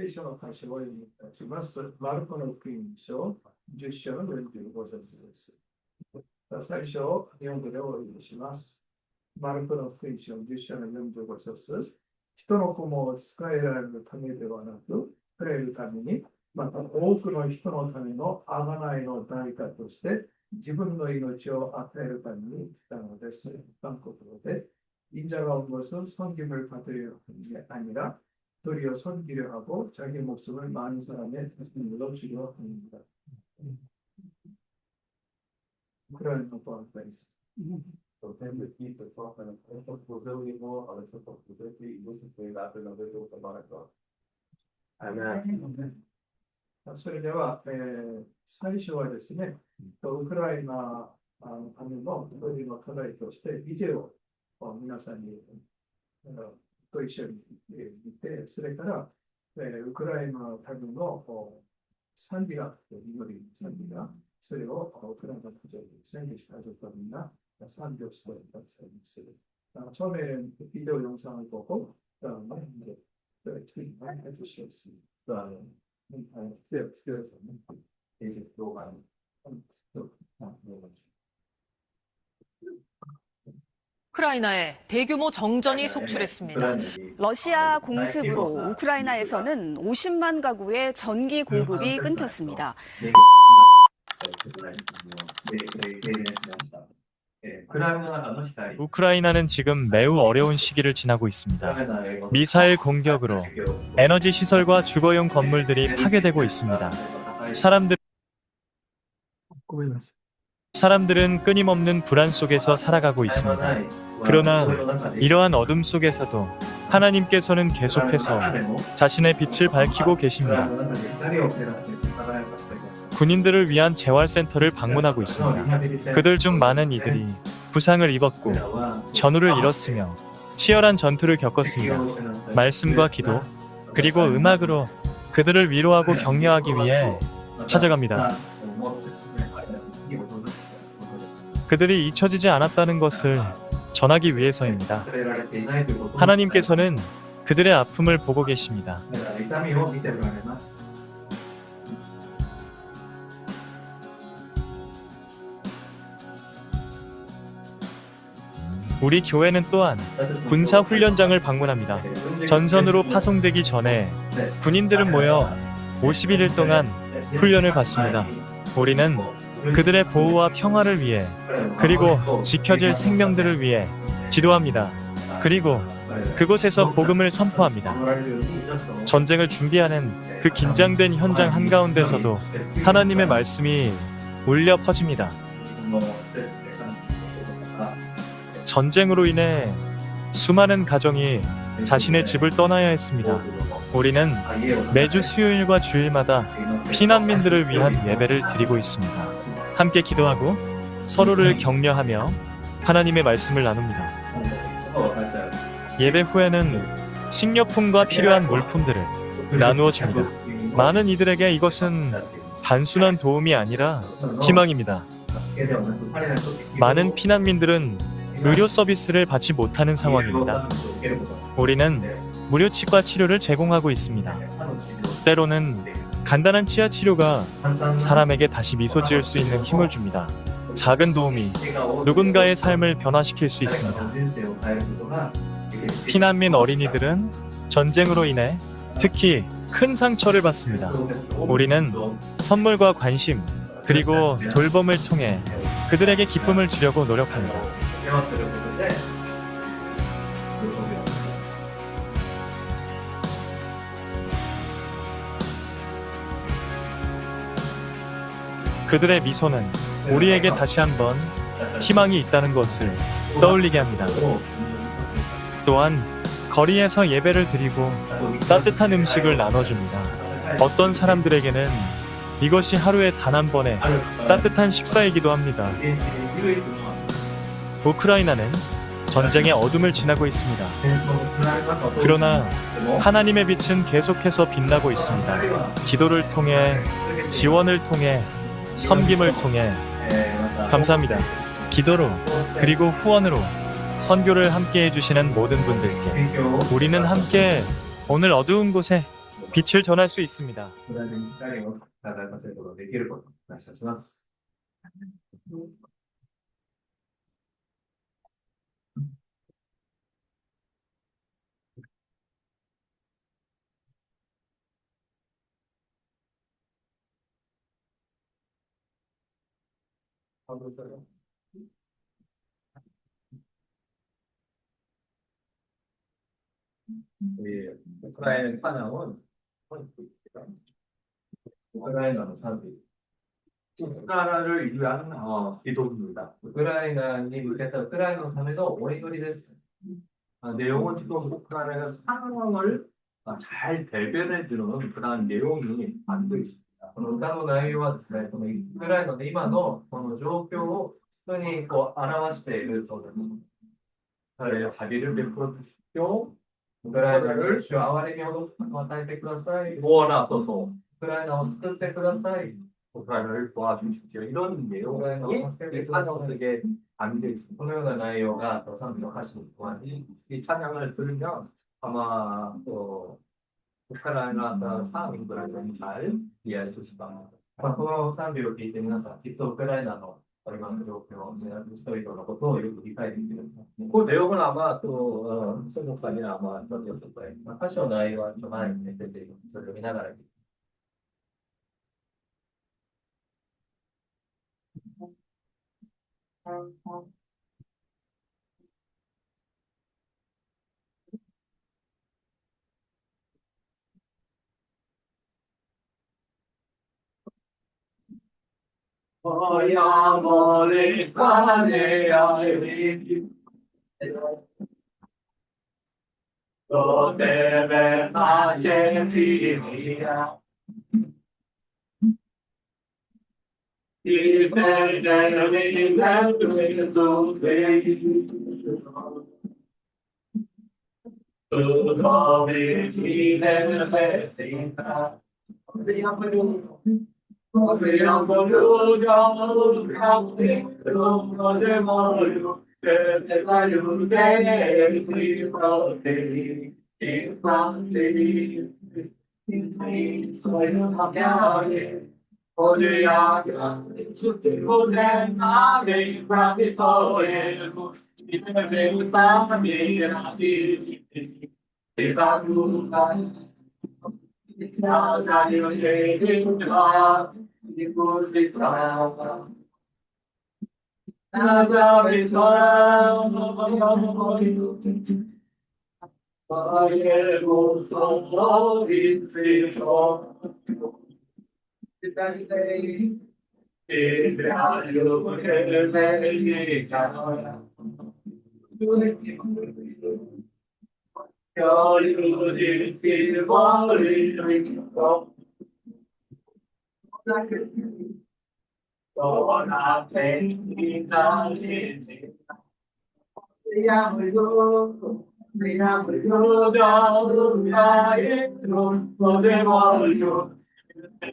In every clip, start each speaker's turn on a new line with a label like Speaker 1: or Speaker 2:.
Speaker 1: 聖書の箇所を読み立ちます。マルコの福音書10章の45節です。最初を読んでお読みします。マルコの福音書10章の45節。人の子も使えられるためではなく、作れるために、また多くの人のための贖いの代価として、自分の命を与えるために来たのです。韓国語で、인자가 온 것은 섬김을 받으려 하는 게 아니라 도리어 섬기려 하고 자기 목숨을 많은 사람의 대신으로 주려 합니다. 그런 것과 있습니다.
Speaker 2: Sempre aqui, pessoal, para o poder de novo, a veces por poder que você foi lá pela vez do trabalho. Amém.
Speaker 1: それでは、最初はですね、ウクライナのための一人の課題としてビデオを皆さんにと一緒に見て、それから、ウクライナのための賛美が、祈り賛美が、それをウクライナの家族みんな賛美をしてくださいます。처음에는 비디오 영상을 보고, 그다음에 이제 트윗만 해주셨습니다.
Speaker 3: 우크라이나에 대규모 정전이 속출했습니다. 러시아 공습으로 우크라이나에서는 50만 가구의 전기 공급이 끊겼습니다.
Speaker 4: 우크라이나는 지금 매우 어려운 시기를 지나고 있습니다. 미사일 공격으로 에너지 시설과 주거용 건물들이 파괴되고 있습니다. 사람들은 끊임없는 불안 속에서 살아가고 있습니다. 그러나 이러한 어둠 속에서도 하나님께서는 계속해서 자신의 빛을 밝히고 계십니다. 군인들을 위한 재활센터를 방문하고 있습니다. 그들 중 많은 이들이 부상을 입었고 전우를 잃었으며 치열한 전투를 겪었습니다. 말씀과 기도 그리고 음악으로 그들을 위로하고 격려하기 위해 찾아갑니다. 그들이 잊혀지지 않았다는 것을 전하기 위해서입니다. 하나님께서는 그들의 아픔을 보고 계십니다. 우리 교회는 또한 군사 훈련장을 방문합니다. 전선으로 파송되기 전에 군인들은 모여 51일 동안 훈련을 받습니다. 우리는 그들의 보호와 평화를 위해 그리고 지켜질 생명들을 위해 기도합니다. 그리고 그곳에서 복음을 선포합니다. 전쟁을 준비하는 그 긴장된 현장 한가운데서도 하나님의 말씀이 울려 퍼집니다. 전쟁으로 인해 수많은 가정이 자신의 집을 떠나야 했습니다. 우리는 매주 수요일과 주일마다 피난민들을 위한 예배를 드리고 있습니다. 함께 기도하고 서로를 격려하며 하나님의 말씀을 나눕니다. 예배 후에는 식료품과 필요한 물품들을 나누어 줍니다. 많은 이들에게 이것은 단순한 도움이 아니라 희망입니다. 많은 피난민들은 의료 서비스를 받지 못하는 상황입니다. 우리는 무료 치과 치료를 제공하고 있습니다. 때로는 간단한 치아 치료가 사람에게 다시 미소 지을 수 있는 힘을 줍니다. 작은 도움이 누군가의 삶을 변화시킬 수 있습니다. 피난민 어린이들은 전쟁으로 인해 특히 큰 상처를 받습니다. 우리는 선물과 관심 그리고 돌봄을 통해 그들에게 기쁨을 주려고 노력합니다. 그들의 미소는 우리에게 다시 한번 희망이 있다는 것을 떠올리게 합니다. 또한 거리에서 예배를 드리고 따뜻한 음식을 나눠줍니다. 어떤 사람들에게는 이것이 하루에 단 한 번의 따뜻한 식사이기도 합니다. 우크라이나는 전쟁의 어둠을 지나고 있습니다. 그러나 하나님의 빛은 계속해서 빛나고 있습니다. 기도를 통해, 지원을 통해, 섬김을 통해 감사합니다. 기도로 그리고 후원으로 선교를 함께 해주시는 모든 분들께 우리는 함께 오늘 어두운 곳에 빛을 전할 수 있습니다.
Speaker 2: 無駄に光を輝かせることができることを感謝します。우크라이나 찬양은 우크라이나의 사람들이 우크라이나를 위한 기도입니다. 우크라이나니 그랬다 우크라이나 삶에서 오래거리 됐어요. 내용은 지금 우크라이나 상황을 잘 대변해 주는 그런 내용이 담겨 있습니다. 歌の内容はですね、このウクライナの今のこの状況を普通にこう表しているそうです。彼は자비를 베풀어 주십시오. 우크라이나를 주 아와리미로与えてください. 구원하소서. 우크라이나를 救ってください. 우크라이나를 도와주십시오. 이런 내용이 이 찬양 속에 담겨 있습니다.このような内容が賛美を歌詞に含まれて이 찬양을 들으면 아마 우크라이나 사람들은 잘 이해할 수 있을 겁니다. この賛美を聞いて皆さん、きっとウクライナの今の状況、人々のことをよく理解できる。그 내용은 아마 또 성목사님이 아마 전이었을 거예요. 사실 나이와 좀 많이 됐는데 그래서 나가라. Amore pane ai lo deve pace figlia il fedele nel suo tu trovi fine festa Abbiamo voluto cose voglio per la luce di fratelli infatti sono cambiare oggi tutti potranno in grandi storie di verità mirati e da nulla Casa io sceglierò di musica Casa mi sono poi il gusto di figlio e gradio che me chiama Così ti vuoi ricordo Dona tecnica Siamo io da lunare non cose voglio E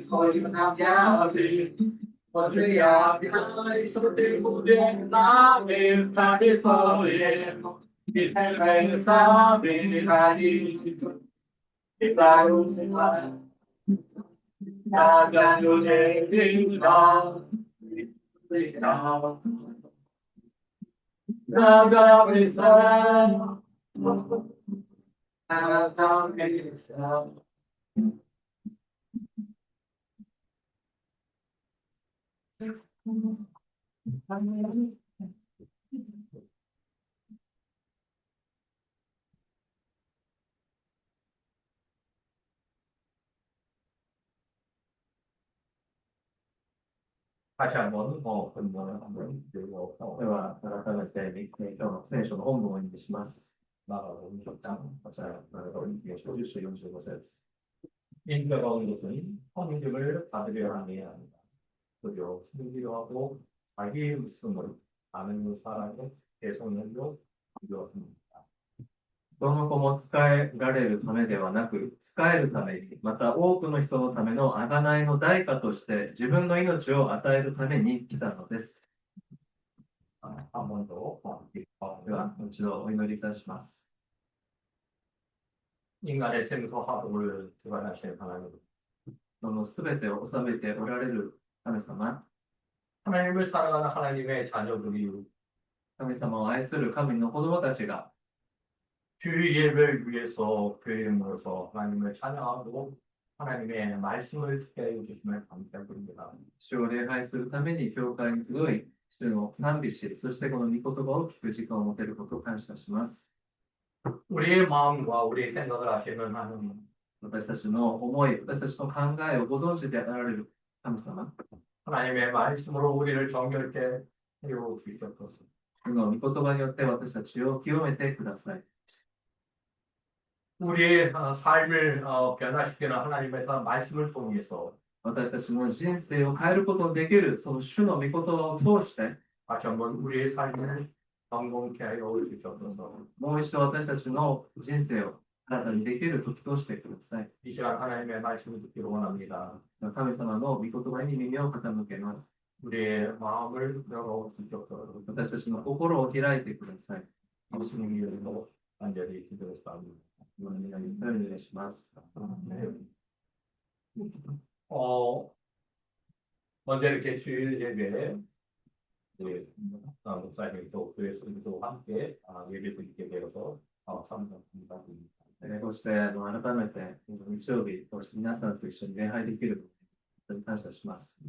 Speaker 2: fuori una chiave 다시 한번 본문을 한번 읽고 대화 나갔다는 때今日の聖書の本文をお読みします。まあ、こちら、50章45節。인자가 온 것은 성김을 받으려 함이야 합니다. 그리고 숨기려 하고 자기의 웃음을 아는 사람의 대성령도 이루었습니다. どの子も使えられるためではなく、使えるために、また多くの人のための贖いの代価として自分の命を与えるために来たのです。한번 더、 では、一度お祈りいたします。 인간의 생소하음을 주관하시는 하나님, 너는 수배되어 오사베때 오라레를 하면서만 하나님을 사랑하는 하나님의 자녀들이 神様を愛する神の子供たちが 주 예배를 위해서 교회에 모여서 하나님을 찬양하고 하나님의 말씀을 듣게 해주심을 감사드립니다. 주를 愛するために教会に集い、主の賛美し、そしてこの御言葉を聞く時間を持てることを感謝します。 우리의 마음과 우리의 생각을 아시는 하나님, 私たちの思い、私たちの考えをご存知であられる神様、 하나님의 말씀으로 우리를 정결케 해요 주시옵소서. 主の御言葉によって私たちを清めてください。 우리의 삶을 변화시키는 하나님의 말씀을 통해서 私たちの人生を変えることのできるその主の御言葉を通して다시 한번 우리의 삶을 성공케 하여 주시옵소서. もう一度私たちの人生を新たにできる時としてください。이 시간 하나님의 말씀을 듣기를 원합니다. 神様の御言葉に耳を傾けます。 우리의 마음을 열어 주시옵소서. 私たちの心を開いてください。 예수님 이름으로 간절히 기도했습니다. 먼저 이렇게 주일 예배에 목사님도 교회에서도 함께 예배 드리게 되어서 참 감사드립니다. こうして改めて日曜日こうして皆さんと一緒に礼拝できることに感謝します。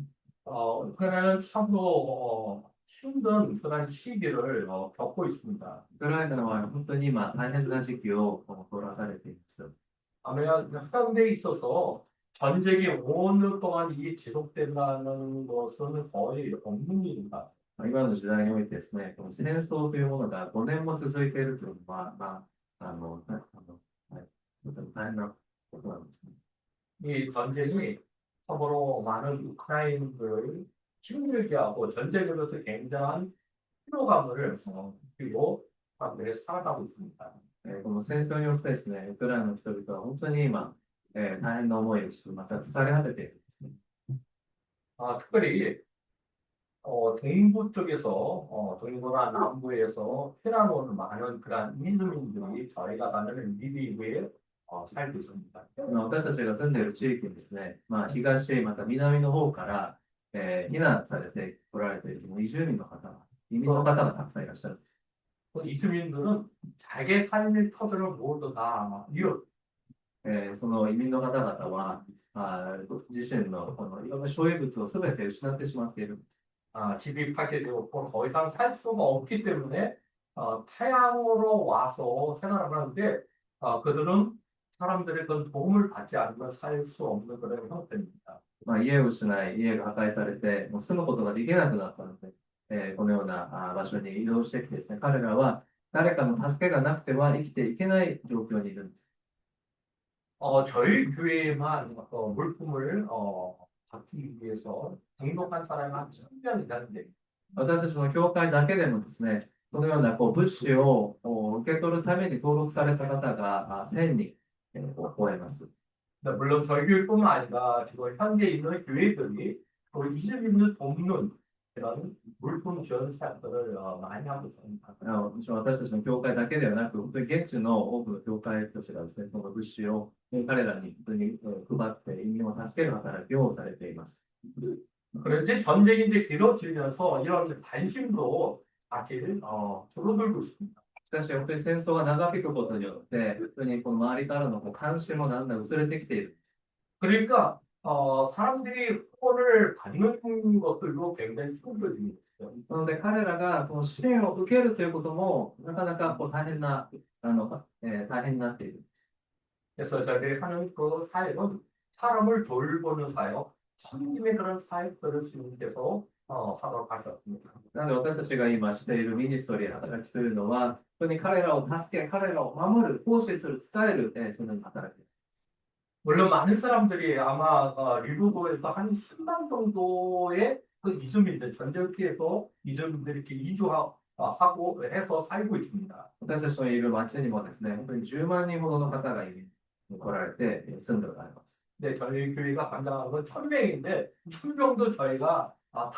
Speaker 2: 우크라이나는 참으로 힘든 그런 시기를 겪고 있습니다. 우크라이나는 本当に今大変な時期を通らされています。 아마 현대에 있어서 전쟁이 5년 동안 이게 지속된다는 것은 거의 없는 일입니다. 今の時代においてですね、この戦争というものが5年も続いているというのは、とても大変なことなんですね。 이 전쟁이 참으로 많은 우크라이나인들을 힘들게 하고 전쟁으로서 굉장한 피로감을 느끼고 사람들이 살아가고 있습니다. この戦争によってですね、ウクライナの人々は本当に今、大変な思いをして、また疲れ果てているんですね。 특별히 동부 쪽에서 동부나 남부에서 피난 오는 많은 그런 이주민들이 저희가 사는 리비우에 살고 있습니다. 私たちが住んでいる地域にですね、東また南の方から、避難されて来られている移住民の方が、移民の方がたくさんいらっしゃるんです。 이주민들은 자기 삶의 터전을 모두 다 잃었. その移民の方々は自身のいろんな所有物をすべて失ってしまっているんです。 집이 파괴되었고 더 이상 살 수가 없기 때문에 타양으로 와서 생활을 하는데 그들은 사람들의 그 도움을 받지 않으면 살 수 없는 그런 형태입니다. 家を失い、家が破壊されて、もう住むことができなくなったので、このような場所に移動してきてですね、彼らは誰かの助けがなくては生きていけない状況にいるんです。 저희 교회에만 물품을 받기 위해서 등록한 사람이 한 1000명이 되는데 私たちの教会だけでもですね、このような物資を受け取るために登録された方が1000人を超えます。 물론 저희 교회뿐만 아니라 지금 현재 있는 교회들이 이주민을 돕는 그런 물품 지원 사업들을 많이 하고 있습니다. 私たちの教会だけではなく、本当に現地の多くの教会たちがですね、その物資を彼らに本当に配って移民を助ける働きをされています。 그런데 전쟁이 이제 길어지면서 이런 관심도 사실 줄어들고 있습니다. しかし本当に戦争が長引くことによって、本当にこの周りからの関心もだんだん薄れてきている。 그러니까 사람들이 후원을 받는 것들도 굉장히 힘들어집니다. 그런데 彼らがこの支援を受けるということもなかなか大変な大変になっている。 그래서 저희들이 하는 그 사역은 사람을 돌보는 사역, 섬김의 그런 사역들을 주님께서 하도록 할 수 없습니다. なので私たちが今しているミニストリー働きというのは、本当に彼らを助け、彼らを守る、奉仕する、伝える、そのような働き。
Speaker 5: 물론 많은 사람들이 아마 리부도에서 한 10만 정도의 그 이주민들, 전쟁을 피해서 이주민들이 이렇게 이주하고 해서 살고 있습니다.
Speaker 2: 私たちのいる町にもですね、本当に10万人ほどの方が来られて住んでおられます。
Speaker 5: 근데 저희 교회가 관장하는 건 1000명인데 1000명도 저희가 다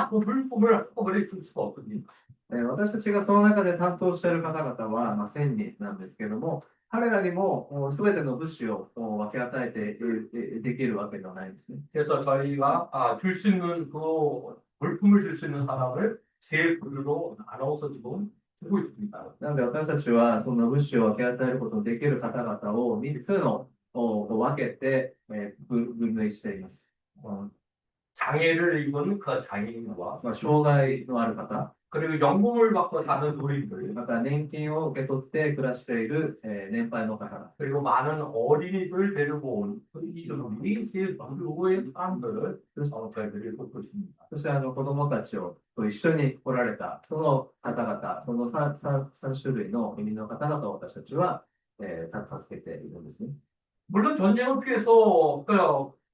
Speaker 5: 그 물품을 한꺼번에 줄 수가 없습니다.
Speaker 2: 私たちがその中で担当している方々は、1000人なんですけども、彼らにも全ての物資を分け与えてできるわけではないんですね。
Speaker 5: 그래서 저희가 줄 수 있는 그 물품을 줄 수 있는 사람을 세 부류로 나눠서 지금 주고 있습니다.
Speaker 2: なので私たちはその物資を分け与えることのできる方々を3つの分けて分類しています。
Speaker 5: 장애를 입은 그 장애인과
Speaker 2: 障害のある方、
Speaker 5: 그리고 연금을 받고 사는 노인들
Speaker 2: また年金を受け取って暮らしている年配の方、
Speaker 5: 그리고 많은 어린이들 데리고 온 이주민이 세 부류의 사람들을 저희들이 돕고 있습니다.
Speaker 2: そして子供たちをと一緒に来られたその方々、その 3種類の移民の方々を私たちは助けているんですね。
Speaker 5: 물론 전쟁을 피해서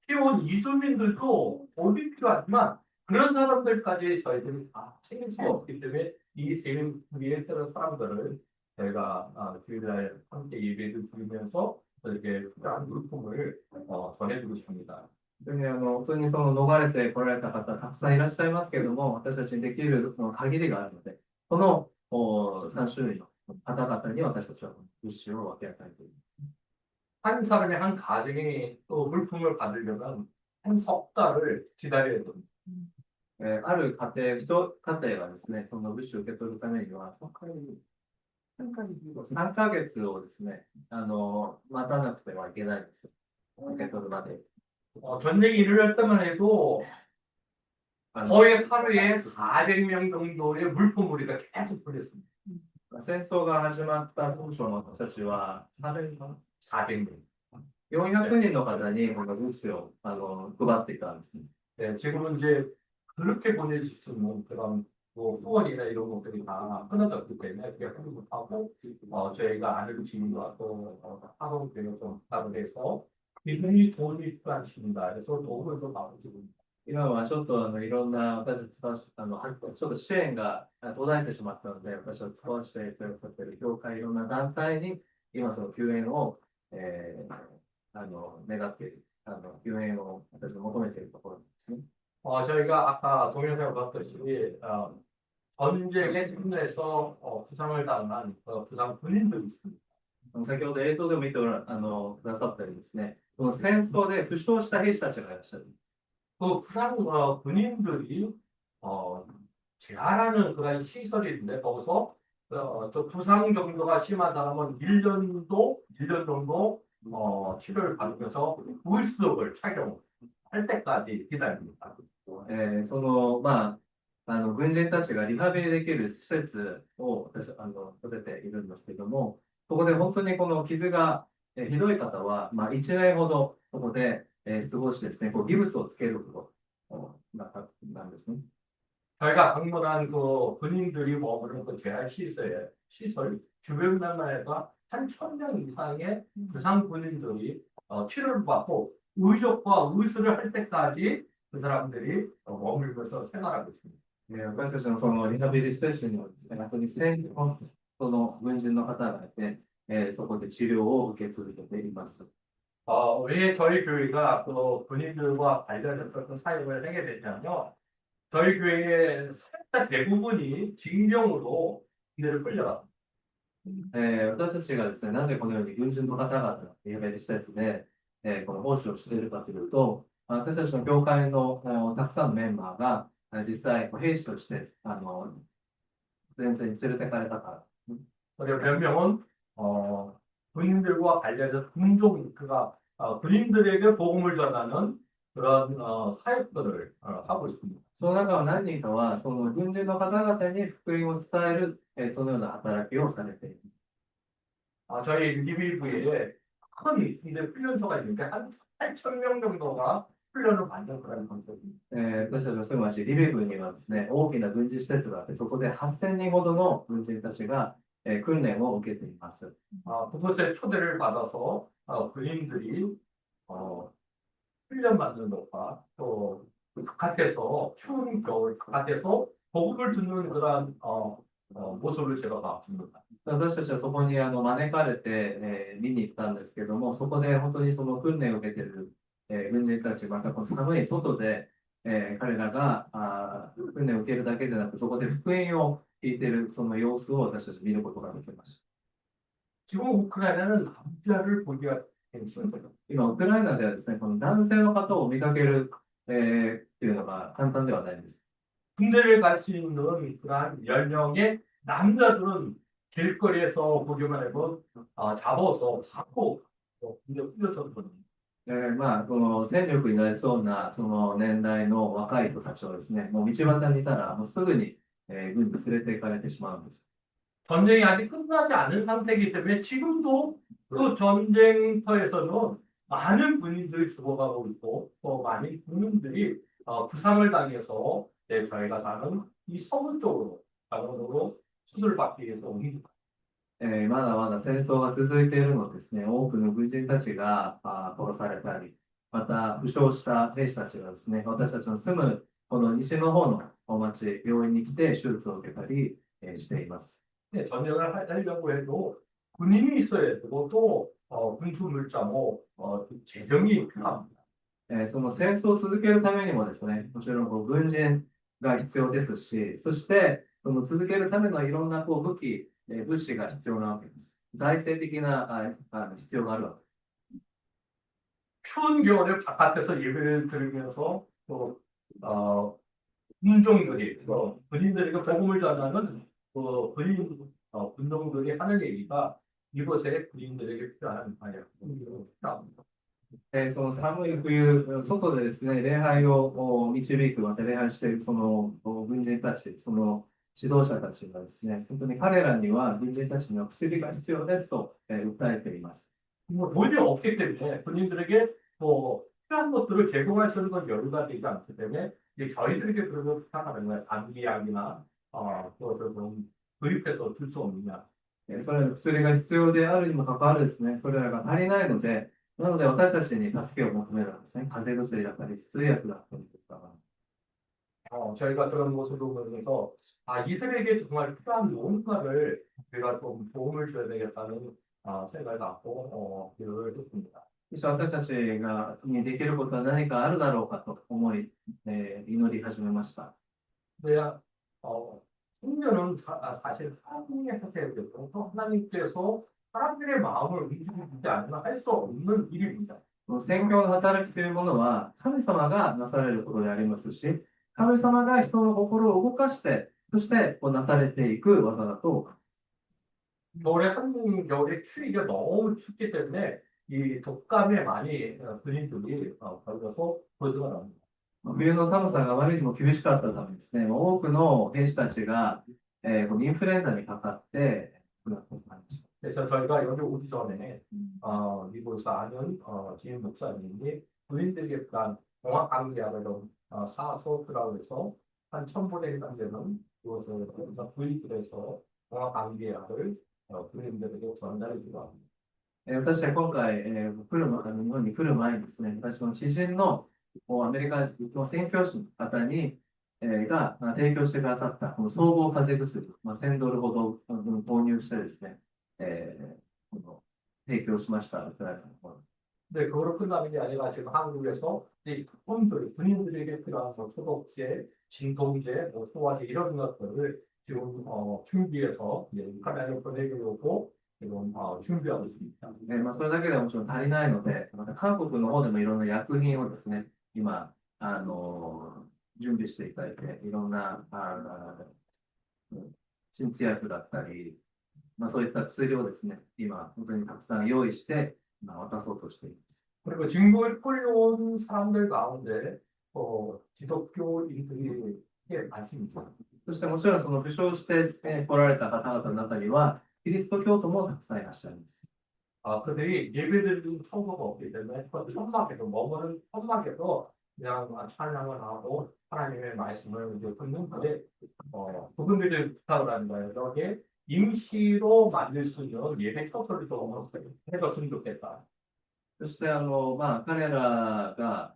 Speaker 5: 피해온 이주민들도 도움이 필요하지만 그런 사람들까지 저희들이 다 챙길 수가 없기 때문에 이 세 부류의 사람들을 저희가 주일날 함께 예배를 드리면서 이렇게 필요한 물품을 전해주고 싶습니다.
Speaker 2: 本当にその逃れて来られた方たくさんいらっしゃいますけれども、私たちにできる限りがあるので、この3種類の方々に私たちは物資を分け与えています。
Speaker 5: 한 사람이 한 가정이 또 물품을 받으려면 한 석 달을 기다려야 됩니다.
Speaker 2: ある家庭、一家庭がですね、その物資を受け取るためには3ヶ月をですね、待たなくてはいけないんですよ。受け取るまで。
Speaker 5: 전쟁이 일어날 때만 해도 거의 하루에 400명 정도의 물품 우리가 계속 보냈습니다.
Speaker 2: 戦争が始まった当初の私たちは
Speaker 5: 400명.
Speaker 2: 400人の方にこの物資を配っていたんですね。
Speaker 5: 네, 지금은 이제 그렇게 보내줄 수 있는 그런 후원이나 이런 것들이 다 끊어졌기 때문에 그게 하지 못하고 저희가 아는 지인과 또 학원 교육 좀 부탁을 해서 굉장히 도움이 필요하십니다. 그래서 도움을 좀 나눠주고
Speaker 2: 今はちょっといろんな私たち使わせちょっと支援が途絶えてしまったので、私は使わせてくださっている教会いろんな団体に今その救援を、願っている、救援を私は求めているところですね。
Speaker 5: 저희가 아까 동영상을 봤듯이 전쟁에 참여해서 부상을 당한 부상 군인들이 있습니다.
Speaker 2: 先ほど映像でも見てくださったようにですね、この戦争で負傷した兵士たちがいらっしゃる。
Speaker 5: 그 부상 군인들이 재활하는 그런 시설이 있는데 거기서 저 부상 정도가 심한 사람은 1년 정도 치료를 받으면서 물속을 착용할 때까지 기다립니다.
Speaker 2: その軍人たちがリハビリできる施設を私建てているんですけども、ここで本当にこの傷がひどい方は1年ほどここで過ごしてですね、ギブスをつけることなんですね。
Speaker 5: 저희가 방문한 그 군인들이 머무는 그 재활 시설 주변만 해도 한 1000명 이상의 부상 군인들이 치료를 받고 의족과 의술을 할 때까지 그 사람들이 머물면서 생활하고 있습니다.
Speaker 2: 私たちのそのリハビリ施設にはですね、本当に1000人の軍人の方がいて、そこで治療を受け続けています。
Speaker 5: 왜 저희 교회가 그 군인들과 관련해서 그 사역을 하게 됐냐면 저희 교회의 사역자 대부분이 징병으로 군대를 끌려갔습니다.
Speaker 2: 私たちがですね、なぜこのように軍人の方々のリハビリ施設で、この奉仕をしているかというと、私たちの教会のたくさんのメンバーが実際兵士として前線に連れてかれたから。
Speaker 5: 그리고 몇 명은 군인들과 관련해서 군인들에게 복음을 전하는 그런 사역들을 하고 있습니다.
Speaker 2: その中の何人かは、その軍人の方々に福音を伝える、そのような働きをされている。
Speaker 5: 저희 리비브에 큰 군대 훈련소가 있는데 한 8,000명 정도가 훈련을 받는 그런 방법입니다.
Speaker 2: 私たちの住む町リビウにはですね、大きな軍事施設があって、そこで8000人ほどの軍人たちが、訓練を受けています。
Speaker 5: 그곳에 초대를 받아서 군인들이 훈련받는 것과 또 바깥에서 추운 겨울 바깥에서 복음을 듣는 그러한 모습을 제가 봤습니다.
Speaker 2: 私たちはそこに招かれて、見に行ったんですけども、そこで本当にその訓練を受けている、軍人たち、またこの寒い外で、彼らが訓練を受けるだけでなく、そこで福音を聞いているその様子を私たち見ることができました。
Speaker 5: 지금 우크라이나는 남자를 보기가 힘들어요.
Speaker 2: 今、ウクライナではですね、この男性の方を見かける、っていうのが簡単ではないんです。
Speaker 5: 군대를 갈 수 있는 그러한 연령의 남자들은 길거리에서 보기만 해도 잡아서 하고 군대 훈련소를
Speaker 2: まあ、この戦力になりそうなその年代の若い人たちをですね、もう道端にいたら、もうすぐに、軍に連れて行かれてしまうんです。
Speaker 5: 전쟁이 아직 끝나지 않은 상태이기 때문에 지금도 그 전쟁터에서는 많은 군인들이 죽어가고 있고 또 많은 군인들이 부상을 당해서 저희가 사는 이 서부 쪽으로 강원도로 수술받기 위해서 옵니다.
Speaker 2: まだまだ戦争が続いているのですね、多くの軍人たちが殺されたり、また負傷した兵士たちがですね、私たちの住むこの西の方の町、病院に来て手術を受けたり、しています。
Speaker 5: 전쟁을 하려고 해도 군인이 있어야 되고 또 군수물자 재정이 필요합니다.
Speaker 2: その戦争を続けるためにもですね、もちろんこう軍人が必要ですし、そしてその続けるためのいろんな武器、物資が必要なわけです。財政的な必要があるわけです。
Speaker 5: 추운 겨울에 바깥에서 예배를 드리면서 또 군종들이 군인들에게 복음을 전하는 군인 군종들이 하는 얘기가 이곳에 군인들에게 필요한 필요합니다.
Speaker 2: その寒い冬、外でですね、礼拝を導く、また礼拝しているその軍人たち、その指導者たちがですね、本当に彼らには、軍人たちには薬が必要ですと、訴えています。
Speaker 5: 돈이 없기 때문에 군인들에게 필요한 것들을 제공할 수 있는 건 여유가 되지 않기 때문에 저희들에게 그런 부탁하는 거예요. 감기약이나 그것을 좀 도입해서 줄 수 없느냐.
Speaker 2: それらの薬が必要であるにもかかわらずですね、それらが足りないので、なので私たちに助けを求めるんですね。風邪薬だったり、頭痛薬だったりとか。
Speaker 5: 저희가 그런 모습을 보면서 이들에게 정말 필요한 뭔가를 우리가 좀 도움을 줘야 되겠다는 생각을 갖고 기도를 했습니다.
Speaker 2: 私たちにできることは何かあるだろうかと思い、祈り始めました。
Speaker 5: 생명은 사실 하나님이 하셔야 되고 또 하나님께서 사람들의 마음을 움직이지 않으면 할 수 없는 일입니다.
Speaker 2: 宣教の働きというものは神様がなされることでありますし、神様が人の心を動かして、そしてなされていく技だと。
Speaker 5: 겨울에 한국 겨울에 추위가 너무 춥기 때문에 이 독감에 많이 군인들이 걸려서 보도가 나옵니다.
Speaker 2: 冬の寒さがあまりにも厳しかったためですね、多くの兵士たちが、インフルエンザにかかって亡くなってしまいました。
Speaker 5: 그래서 저희가 여기 오기 전에 이곳에 아는 지인 목사님이 군인들에게 그런 종합감기약을 좀 사서 주라고 해서 한 1,000분에 해당되는 이것을 구입을 해서 종합감기약을 군인들에게 전달해 주고 합니다.
Speaker 2: 私は今回、日本に来る前にですね、私の知人のアメリカの宣教師の方に、が提供してくださったこの総合風邪薬、1000ドルほど購入してですね、提供しました。
Speaker 5: 근데 그거로 끝나는 게 아니라 지금 한국에서 이 군인들에게 필요한 소독제, 진통제, 소화제 이런 것들을 지금 준비해서 우크라이나에 보내려고 지금 준비하고 있습니다.
Speaker 2: それだけではもちろん足りないので、また韓国の方でもいろんな薬品をですね、今、準備していただいて、いろんな鎮痛薬だったり、そういった薬をですね、今、本当にたくさん用意して、渡そうとしています。
Speaker 5: 그리고 진국을 끌려온 사람들 가운데 기독교인들이 꽤 많습니다.
Speaker 2: そしてもちろんその負傷して来られた方々の中には、キリスト教徒もたくさんいらっしゃいます。
Speaker 5: 그들이 예배드리는 처우가 없기 때문에 천막에서 머무는 천막에서 그냥 찬양을 하고 하나님의 말씀을 이제 듣는데 그분들이 부탁을 한다 해서 이게 임시로 만들 수 있는 예배 터설을 좀 해줬으면 좋겠다.
Speaker 2: そして、まあ、彼らが、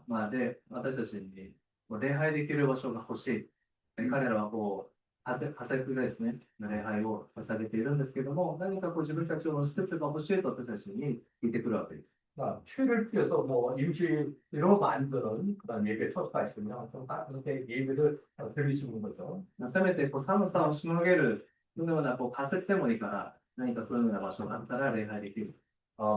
Speaker 2: まあ、で、私たちに、礼拝できる場所が欲しい。で彼らは、仮設でですね、礼拝を捧げているんですけども、何か自分たちの施設が欲しいと私たちに言ってくるわけです。
Speaker 5: 추를 피해서 뭐 임시로 만드는 그런 예배 터가 있으면 좀 그렇게 예배를 드릴 수 있는 거죠.
Speaker 2: せめて、寒さをしのげるような、仮設でもいいから、何かそういうような場所があったら礼拝できる。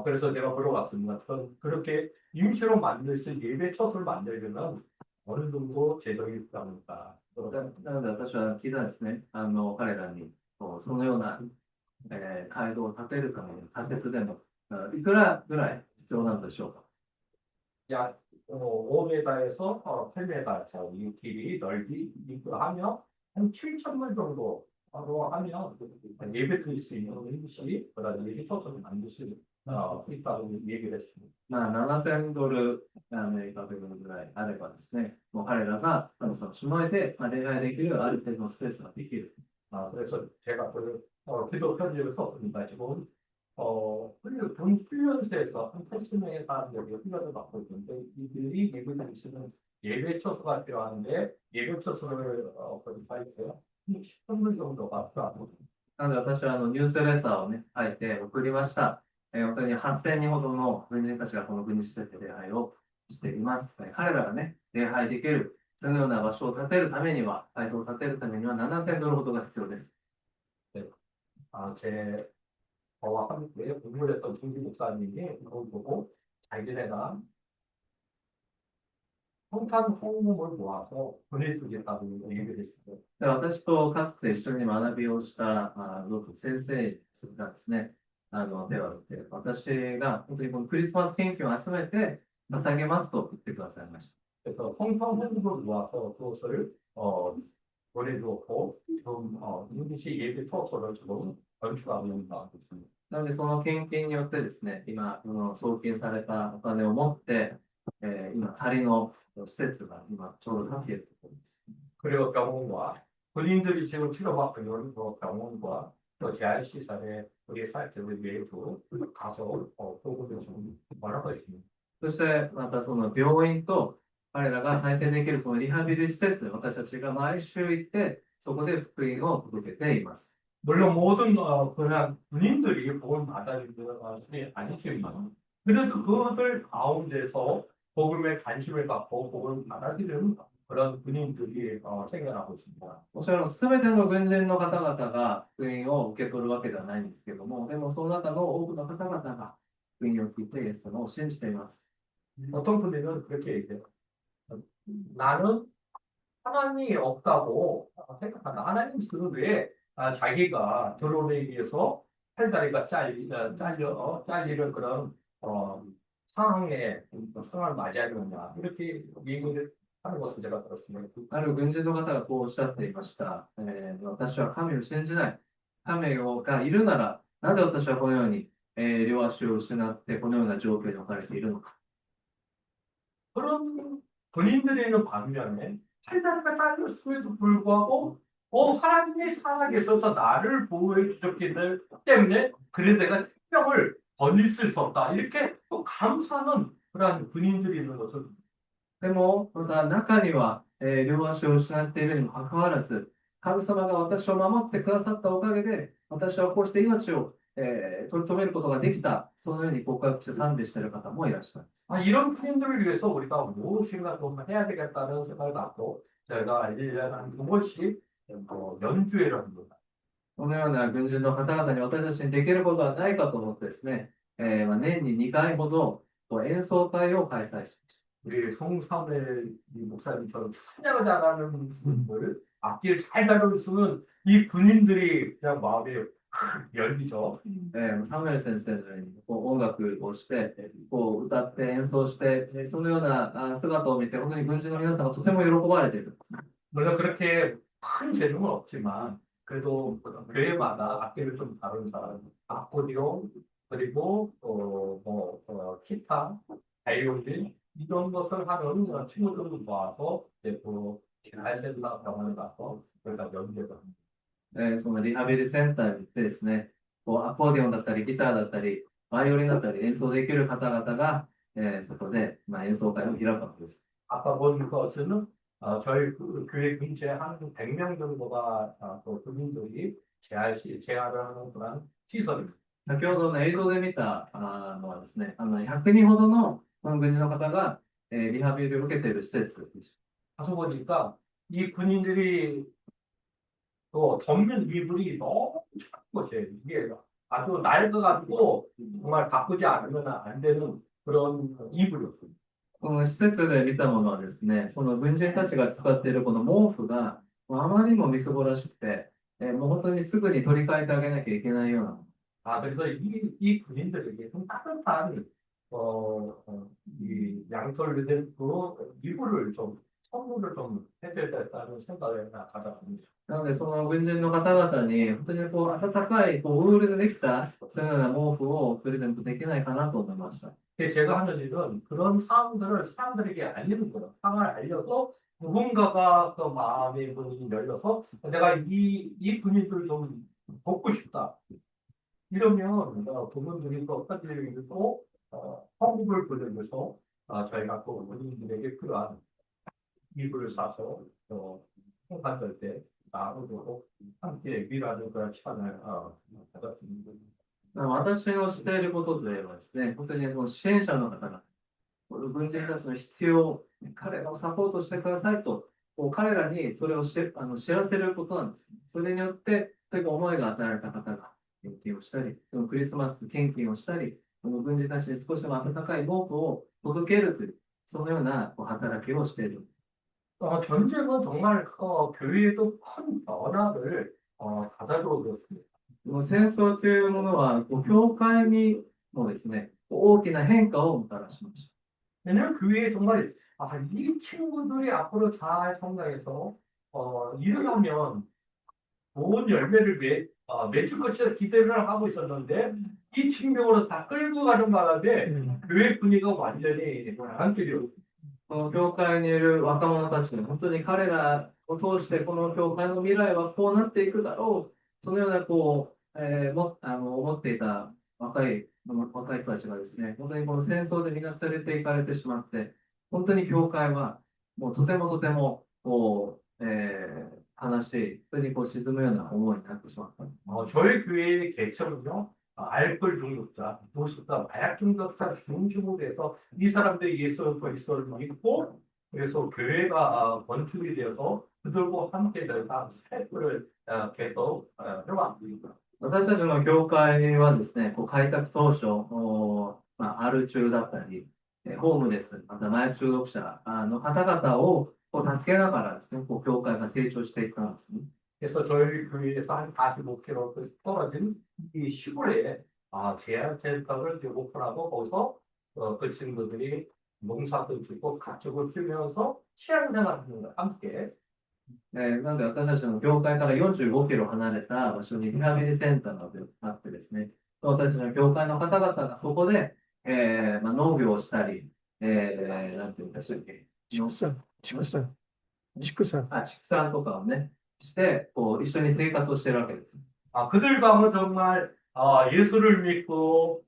Speaker 5: 그래서 제가 물어봤습니다. 그렇게 임시로 만들 수 있는 예배 첫 만들려면 어느 정도 재정이 필요합니까?
Speaker 2: なので私は聞いたんですね。彼らに、そのような、街道を建てるために仮設でも、いくらぐらい必要なんでしょうか。
Speaker 5: 약 5m에서 8m 이 길이 넓이 하면 한 7천만 정도 하면 예배 드릴 수 있는 임시 그다음에 예배 초소를 만들 수 있다고 얘기를 했습니다.
Speaker 2: まあ、$7000アメリカドルぐらいあればですね、もう彼らがその備えて、礼拝できるある程度のスペースができる。
Speaker 5: 그래서 제가 기도 편지를 썼습니다. 지금 본 훈련소에서 한 80명의 사람들이 훈련을 받고 있는데 이들이 예배를 있으면 예배 처소가 필요한데 예배 처소를 거듭하였어요. 10분 정도가 필요합니다.
Speaker 2: なので私はニュースレターをね、書いて送りました。本当に8000人ほどの軍人たちがこの軍事施設で礼拝をしています。彼らがね、礼拝できる、そのような場所を建てるためには、街道を建てるためには$7000ほどが必要です。
Speaker 5: 저와 함께 공부했던 김기 목사님이 그걸 보고 자기네가 성탄 홍금을 모아서 보내주겠다고 얘기를 했어요.
Speaker 2: 私とかつて一緒に学びをした先生がですね、では私が本当にこのクリスマス献金を集めて捧げますと言ってくださいました。
Speaker 5: 그래서 성탄 홍금을 모아서 그것을 보내주었고 지금 임시 예배 초소를 지금 건축하고 있는 있습니다.
Speaker 2: なので、その献金によってですね、今、送金されたお金を持って、今、仮の施設が今、ちょうど建っているところです。
Speaker 5: 그리고 병원과 군인들이 지금 치료받고 있는 병원과 또 재활시설에 우리 사이트를 매주 가서 보고를 좀 말하고 있습니다.
Speaker 2: そして、またその病院と彼らが再生できるこのリハビリ施設、私たちが毎週行って、そこで福音を届けています。
Speaker 5: 물론 모든 그냥 군인들이 복을 받아들이는 것이 아니지만 그래도 그들 가운데서 복음에 관심을 갖고 복을 받아들이는 그런 군인들이 생겨나고 있습니다.
Speaker 2: もちろん、すべての軍人の方々が福音を受け取るわけではないんですけども、でもその中の多くの方々が福音を聞いてイエス様を信じています。
Speaker 5: 어떤 군인은 그렇게 얘기해요. 나는 하나님이 없다고 생각한다. 하나님 있으면 왜 자기가 드론에 의해서 팔다리가 잘리는 그런 상황을 맞이하게 되냐 이렇게 얘기를 하는 것을 제가 들었습니다.
Speaker 2: ある軍人の方がこうおっしゃっていました。私は神を信じない。神がいるなら、なぜ私はこのように、両足を失ってこのような状況に置かれているのか。
Speaker 5: 그런 군인들이 있는 반면에 팔다리가 잘렸음에도 불구하고 하나님이 살아계셔서 나를 보호해 주셨기 때문에 그래서 내가 생명을 건질 수 있었다. 이렇게 또 감사하는 그러한 군인들이 있는 것을
Speaker 2: でも、また中には、両足を失っているにもかかわらず、神様が私を守ってくださったおかげで、私はこうして命を、取り留めることができた、そのように告白して賛美している方もいらっしゃいます。
Speaker 5: 이런 군인들을 위해서 우리가 무엇인가 좀 해야 되겠다는 생각을 갖고 저희가 1년에 한 2번씩 연주회를 합니다.
Speaker 2: このような軍人の方々に私たちにできることはないかと思ってですね、年に2回ほど演奏会を開催しました。
Speaker 5: 우리 송삼의 목사님처럼 찬양을 잘하는 분들, 악기를 잘 다루고 있으면 이 군인들이 그냥 마음이 열리죠.
Speaker 2: サムエル先生のように音楽をして歌って演奏してそのような姿を見て本当に軍人の皆さんがとても喜ばれているんです。
Speaker 5: 물론 그렇게 큰 재능은 없지만 그래도 교회마다 악기를 좀 다루는 사람, 아코디온 그리고 기타, 바이올린 이런 것을 하는 친구들을 모아서 이제 그 재활센터 병원에 가서 거기다 연계를 합니다.
Speaker 2: そのリハビリセンターに行ってですね、こうアコーディオンだったり、ギターだったり、バイオリンだったり、演奏できる方々が、そこで、演奏会を開くわけです。
Speaker 5: 아까 본 것은 저희 교회 근처에 한 100명 정도가 또 군인들이 재활을 하는 그런 시설입니다.
Speaker 2: 先ほどの映像で見たのはですね、100人ほどのこの軍人の方が、リハビリを受けている施設でした。
Speaker 5: 가서 보니까 이 군인들이 또 덮는 이불이 너무 작은 것이에요. 이게 아주 낡아가지고 정말 바꾸지 않으면 안 되는 그런 이불이었어요.
Speaker 2: この施設で見たものはですね、その軍人たちが使っているこの毛布が、あまりにもみすぼらしくて、もう本当にすぐに取り替えてあげなきゃいけないような。
Speaker 5: 그래서 이 군인들에게 좀 따뜻한, 이 양털로 된 그 이불을 좀, 선물을 좀 해줘야 된다는 생각을 가졌습니다.
Speaker 2: なので、その軍人の方々に、本当にこう、暖かい、ウールでできた、そういうような毛布をプレゼントできないかなと思いました。
Speaker 5: 제가 하는 일은 그런 사항들을 사람들에게 알리는 거예요. 상황을 알려서 누군가가 그 마음의 문이 열려서 내가 이 군인들 좀 돕고 싶다. 이러면 그분들이 또 사진을 헌금을 보내면서 저희가 또 군인들에게 필요한 이불을 사서 행사할 때 나누고 함께 위로하는 그런 시간을 가졌습니다.
Speaker 2: 私のしていることといえばですね、本当にその支援者の方々、軍人たちの必要、彼らをサポートしてくださいと、彼らにそれを知らせることなんです。それによって、というか思いが与えられた方が献金をしたり、クリスマス献金をしたり、軍人たちに少しでも温かい毛布を届けるという、そのような働きをしている。
Speaker 5: 전쟁은 정말 교회에도 큰 변화를 가져오고 있습니다.
Speaker 2: 戦争というものは、教会にもですね、大きな変化をもたらしました。
Speaker 5: 왜냐면 교회에 정말 이 친구들이 앞으로 잘 성장해서 일을 하면 좋은 열매를 맺을 것이라 기대를 하고 있었는데 이 측면으로 다 끌고 가는 바람에 교회 분위기가 완전히 한결이었습니다.
Speaker 2: この教会にいる若者たちに本当に彼らを通してこの教会の未来はこうなっていくだろう。そのような思っていた若い人たちがですね、本当にこの戦争でみんな連れて行かれてしまって、本当に教会はもうとても悲しい、本当に沈むような思いになってしまった。
Speaker 5: 저희 교회의 개척은요, 알코올 중독자, 노숙자, 마약 중독자 중심으로 해서 이 사람들이 예수 그리스도를 믿고 그래서 교회가 건축이 되어서 그들과 함께 내가 사역을 계속 해왔습니다.
Speaker 2: 私たちの教会はですね、開拓当初、アル中だったり、ホームレス、また麻薬中毒者の方々を助けながらですね、教会が成長していったんですね。
Speaker 5: 그래서 저희 교회에서 한 45km 떨어진 이 시골에 재활센터를 오픈하고 거기서 그 친구들이 농사도 짓고 가축을 키우면서 취향생활을 함께
Speaker 2: なので私たちの教会から45キロ離れた場所にリハビリセンターがあってですね、私たちの教会の方々がそこで、農業をしたり、なんていうんでしたっけ、畜産とかをね、して一緒に生活をしているわけです。
Speaker 5: 그들과는 정말 예수를 믿고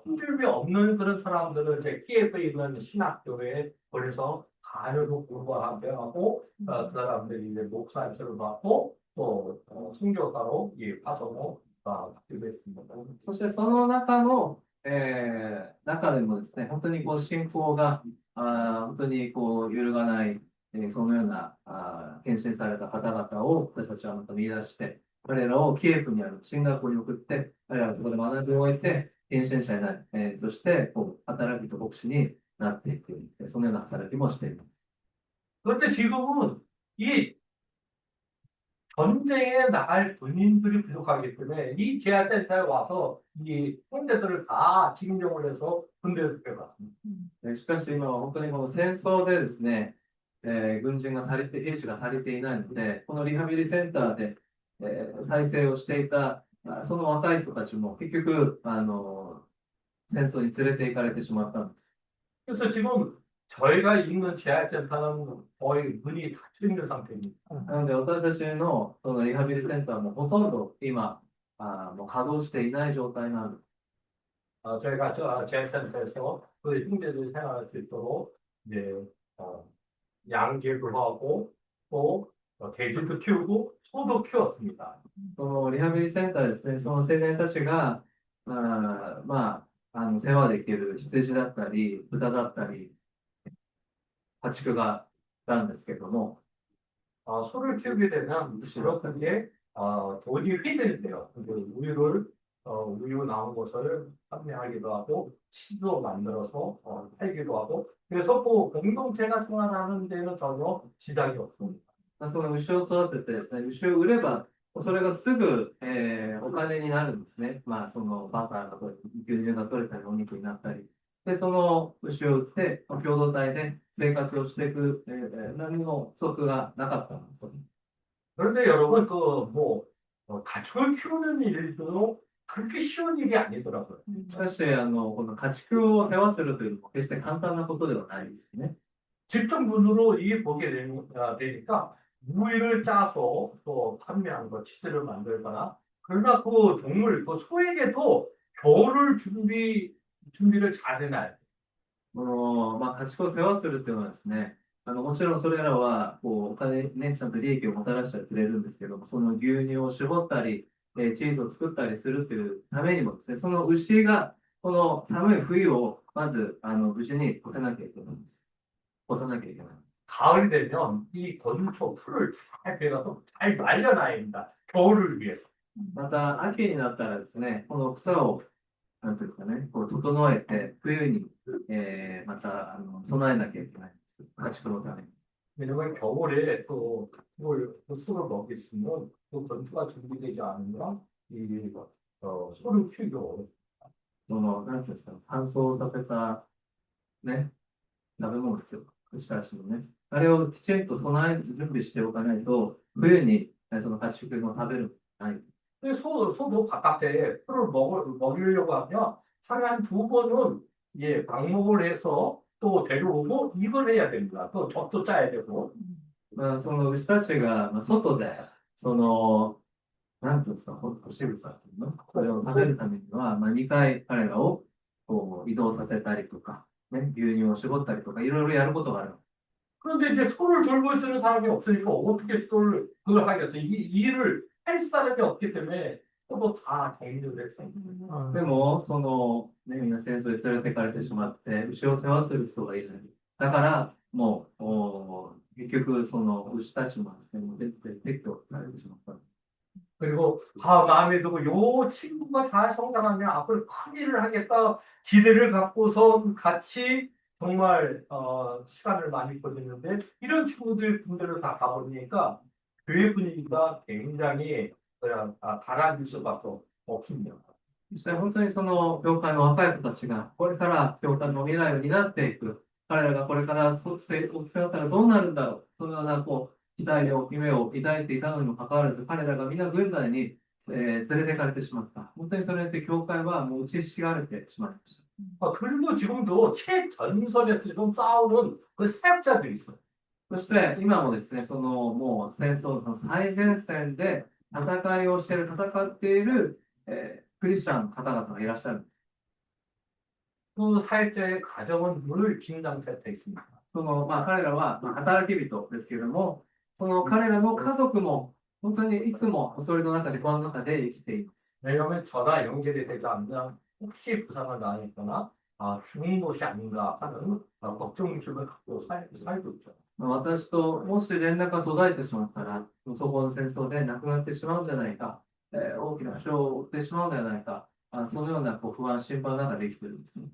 Speaker 5: 흔들림이 없는 그런 사람들을 이제 키예프에 있는 신학교에 보내서 자녀도 공부하고 그 사람들이 이제 목사처럼 받고 또 선교사로 파송을 받기도 했습니다.
Speaker 2: そしてその中でもですね、本当に信仰が本当に揺るがない、そのような献身された方々を私たちはまた見出して、彼らをキエフにある進学校に送って、彼らがそこで学びを終えて、献身者になり、そして働きと牧師になっていく、そのような働きもしています。
Speaker 5: 그런데 지금은 이 전쟁에 나갈 군인들이 부족하기 때문에 이 재활센터에 와서 이 형제들을 다 징용을 해서 군대에 빼갔습니다.
Speaker 2: しかし今は本当にこの戦争でですね、兵士が足りていないので、このリハビリセンターで、再生をしていたその若い人たちも結局戦争に連れて行かれてしまったんです。
Speaker 5: 그래서 지금 저희가 있는 재활센터는 거의 문이 닫혀 있는 상태입니다.
Speaker 2: なので、私たちのそのリハビリセンターもほとんど今、もう稼働していない状態なんです。
Speaker 5: 저희가 저 재활센터에서 그 형제들이 생활할 수 있도록 이제 양계도 하고 또 돼지도 키우고 소도 키웠습니다.
Speaker 2: そのリハビリセンターですね、その青年たちが、世話できる羊だったり、豚だったり、家畜があったんですけども、
Speaker 5: 소를 키우게 되면 주로 그게 돈이 휘들대요. 우유 나온 것을 판매하기도 하고 치즈도 만들어서 팔기도 하고 그래서 뭐 공동체가 생활하는 데는 전혀 지장이 없습니다.
Speaker 2: その牛を育ててですね、牛を売れば、それがすぐ、お金になるんですね。そのバターが取れて、牛乳が取れたり、お肉になったり。で、その牛を売って、共同体で生活をしていく、何も不足がなかったんですよね。
Speaker 5: 그런데 여러분 가축을 키우는 일도 그렇게 쉬운 일이 아니더라고요.
Speaker 2: しかし、この家畜を世話するというのも決して簡単なことではないですよね。
Speaker 5: 직접 눈으로 이게 보게 되니까 우유를 짜서 또 판매하는 거, 치즈를 만들거나 그러나 그 동물, 그 소에게도 겨울을 준비를 잘 해놔야 돼.
Speaker 2: 家畜を世話するっていうのはですね、もちろんそれらはこうお金ね、ちゃんと利益をもたらしてくれるんですけども、その牛乳を絞ったり、チーズを作ったりするというためにもですね、その牛がこの寒い冬をまず無事に越せなきゃいけないんです。越さなきゃいけない。
Speaker 5: 가을이 되면 이 건초 풀을 잘 베어서 잘 말려놔야 합니다. 겨울을 위해서.
Speaker 2: また秋になったらですね、この草をなんていうかね、こう整えて冬に、また備えなきゃいけないんです。家畜のために。
Speaker 5: 왜냐면 겨울에 또 술을 먹일 수 있는 또 건초가 준비되지 않으면 소를 키우기 어렵습니다.
Speaker 2: なんていうんですか、乾燥させたね、食べ物ですよ。牛たちのね。あれをきちんと準備しておかないと、冬にその家畜の食べるない。
Speaker 5: 근데 소도 바깥에 풀을 먹이려고 하면 하루에 한 두 번은 방목을 해서 또 데려오고 이걸 해야 됩니다. 또 젖도 짜야 되고.
Speaker 2: その牛たちが外で、なんていうんですか、干し草っていうの、それを食べるためには、2回彼らをこう移動させたりとか、ね、牛乳を絞ったりとか、いろいろやることがある。
Speaker 5: 그런데 이제 소를 돌보시는 사람이 없으니까 어떻게 그걸 하겠어요? 이 일을 할 사람이 없기 때문에 또 다 정리를 했어요.
Speaker 2: でも、みんな戦争で連れてかれてしまって、牛を世話する人がいない。だから、もう、結局、牛たちもですね、もう撤去されてしまった。
Speaker 5: 그리고 마음에 두고 요 친구가 잘 성장하면 앞으로 큰 일을 하겠다 기대를 갖고서 같이 정말 시간을 많이 보냈는데 이런 분들을 다 가보니까 교회 분위기가 굉장히 그냥 가라앉을 수밖에 없습니다.
Speaker 2: そして本当にその教会の若い子たちが、これから教会の未来を担っていく、彼らがこれから大きくなったらどうなるんだろう、そのような期待を、夢を抱いていたのにもかかわらず、彼らが皆軍隊に、連れて行かれてしまった。本当にそれによって教会はもう打ちひしがれてしまいました。
Speaker 5: 그리고 지금도 최전선에서 지금 싸우는 그 사역자들이 있어요.
Speaker 2: そして今もですね、もう戦争の最前線で戦いをしている、戦っている、クリスチャンの方々がいらっしゃる。
Speaker 5: 그 사역자의 가정은 늘 긴장 상태에 있습니다.
Speaker 2: 彼らは働き人ですけれども、彼らの家族も本当にいつもそれの中で、不安の中で生きています。
Speaker 5: 왜냐하면 전화 연결이 되지 않으면 혹시 부상을 당했거나 죽은 것이 아닌가 하는 걱정심을 갖고 살고 있죠.
Speaker 2: 私ともし連絡が途絶えてしまったら、そこの戦争で亡くなってしまうんじゃないか、大きな負傷を負ってしまうんじゃないか、そのような不安、心配の中で生きているんですね。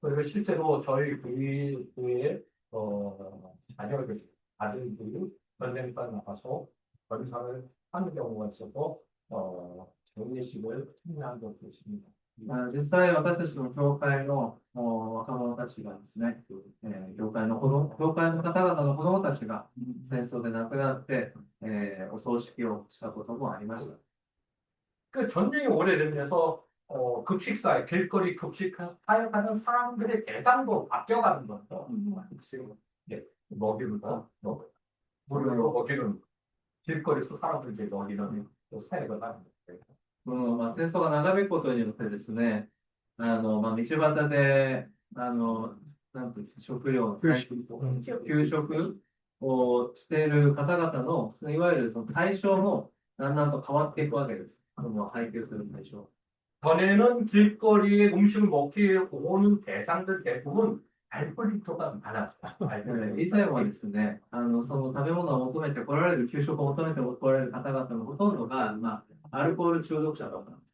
Speaker 5: 그리고 실제로 저희 교회에 자녀들, 아들들이 전쟁까지 나가서 전사를 하는 경우가 있어서 장례식을 참여한 적도 있습니다.
Speaker 2: 実際、私たちの教会の若者たちがですね、教会の方々の子供たちが戦争で亡くなって、お葬式をしたこともありました。
Speaker 5: 그 전쟁이 오래되면서 급식사에 길거리 급식 사용하는 사람들의 대상도 바뀌어가는 거죠. 지금 먹이는 거, 물로 먹이는 길거리에서 사람들에게 먹이는 사회가 나는 거예요.
Speaker 2: 戦争が長引くことによってですね、道端で、なんていうんですか、食料、給食をしている方々の、いわゆるその対象もだんだんと変わっていくわけです。配給する対象。
Speaker 5: 전에는 길거리에 음식을 먹기 오는 대상들 대부분 알코올리터가 많았어요.
Speaker 2: 以前はですね、その食べ物を求めて来られる、給食を求めて来られる方々のほとんどが、アルコール中毒者だったんです。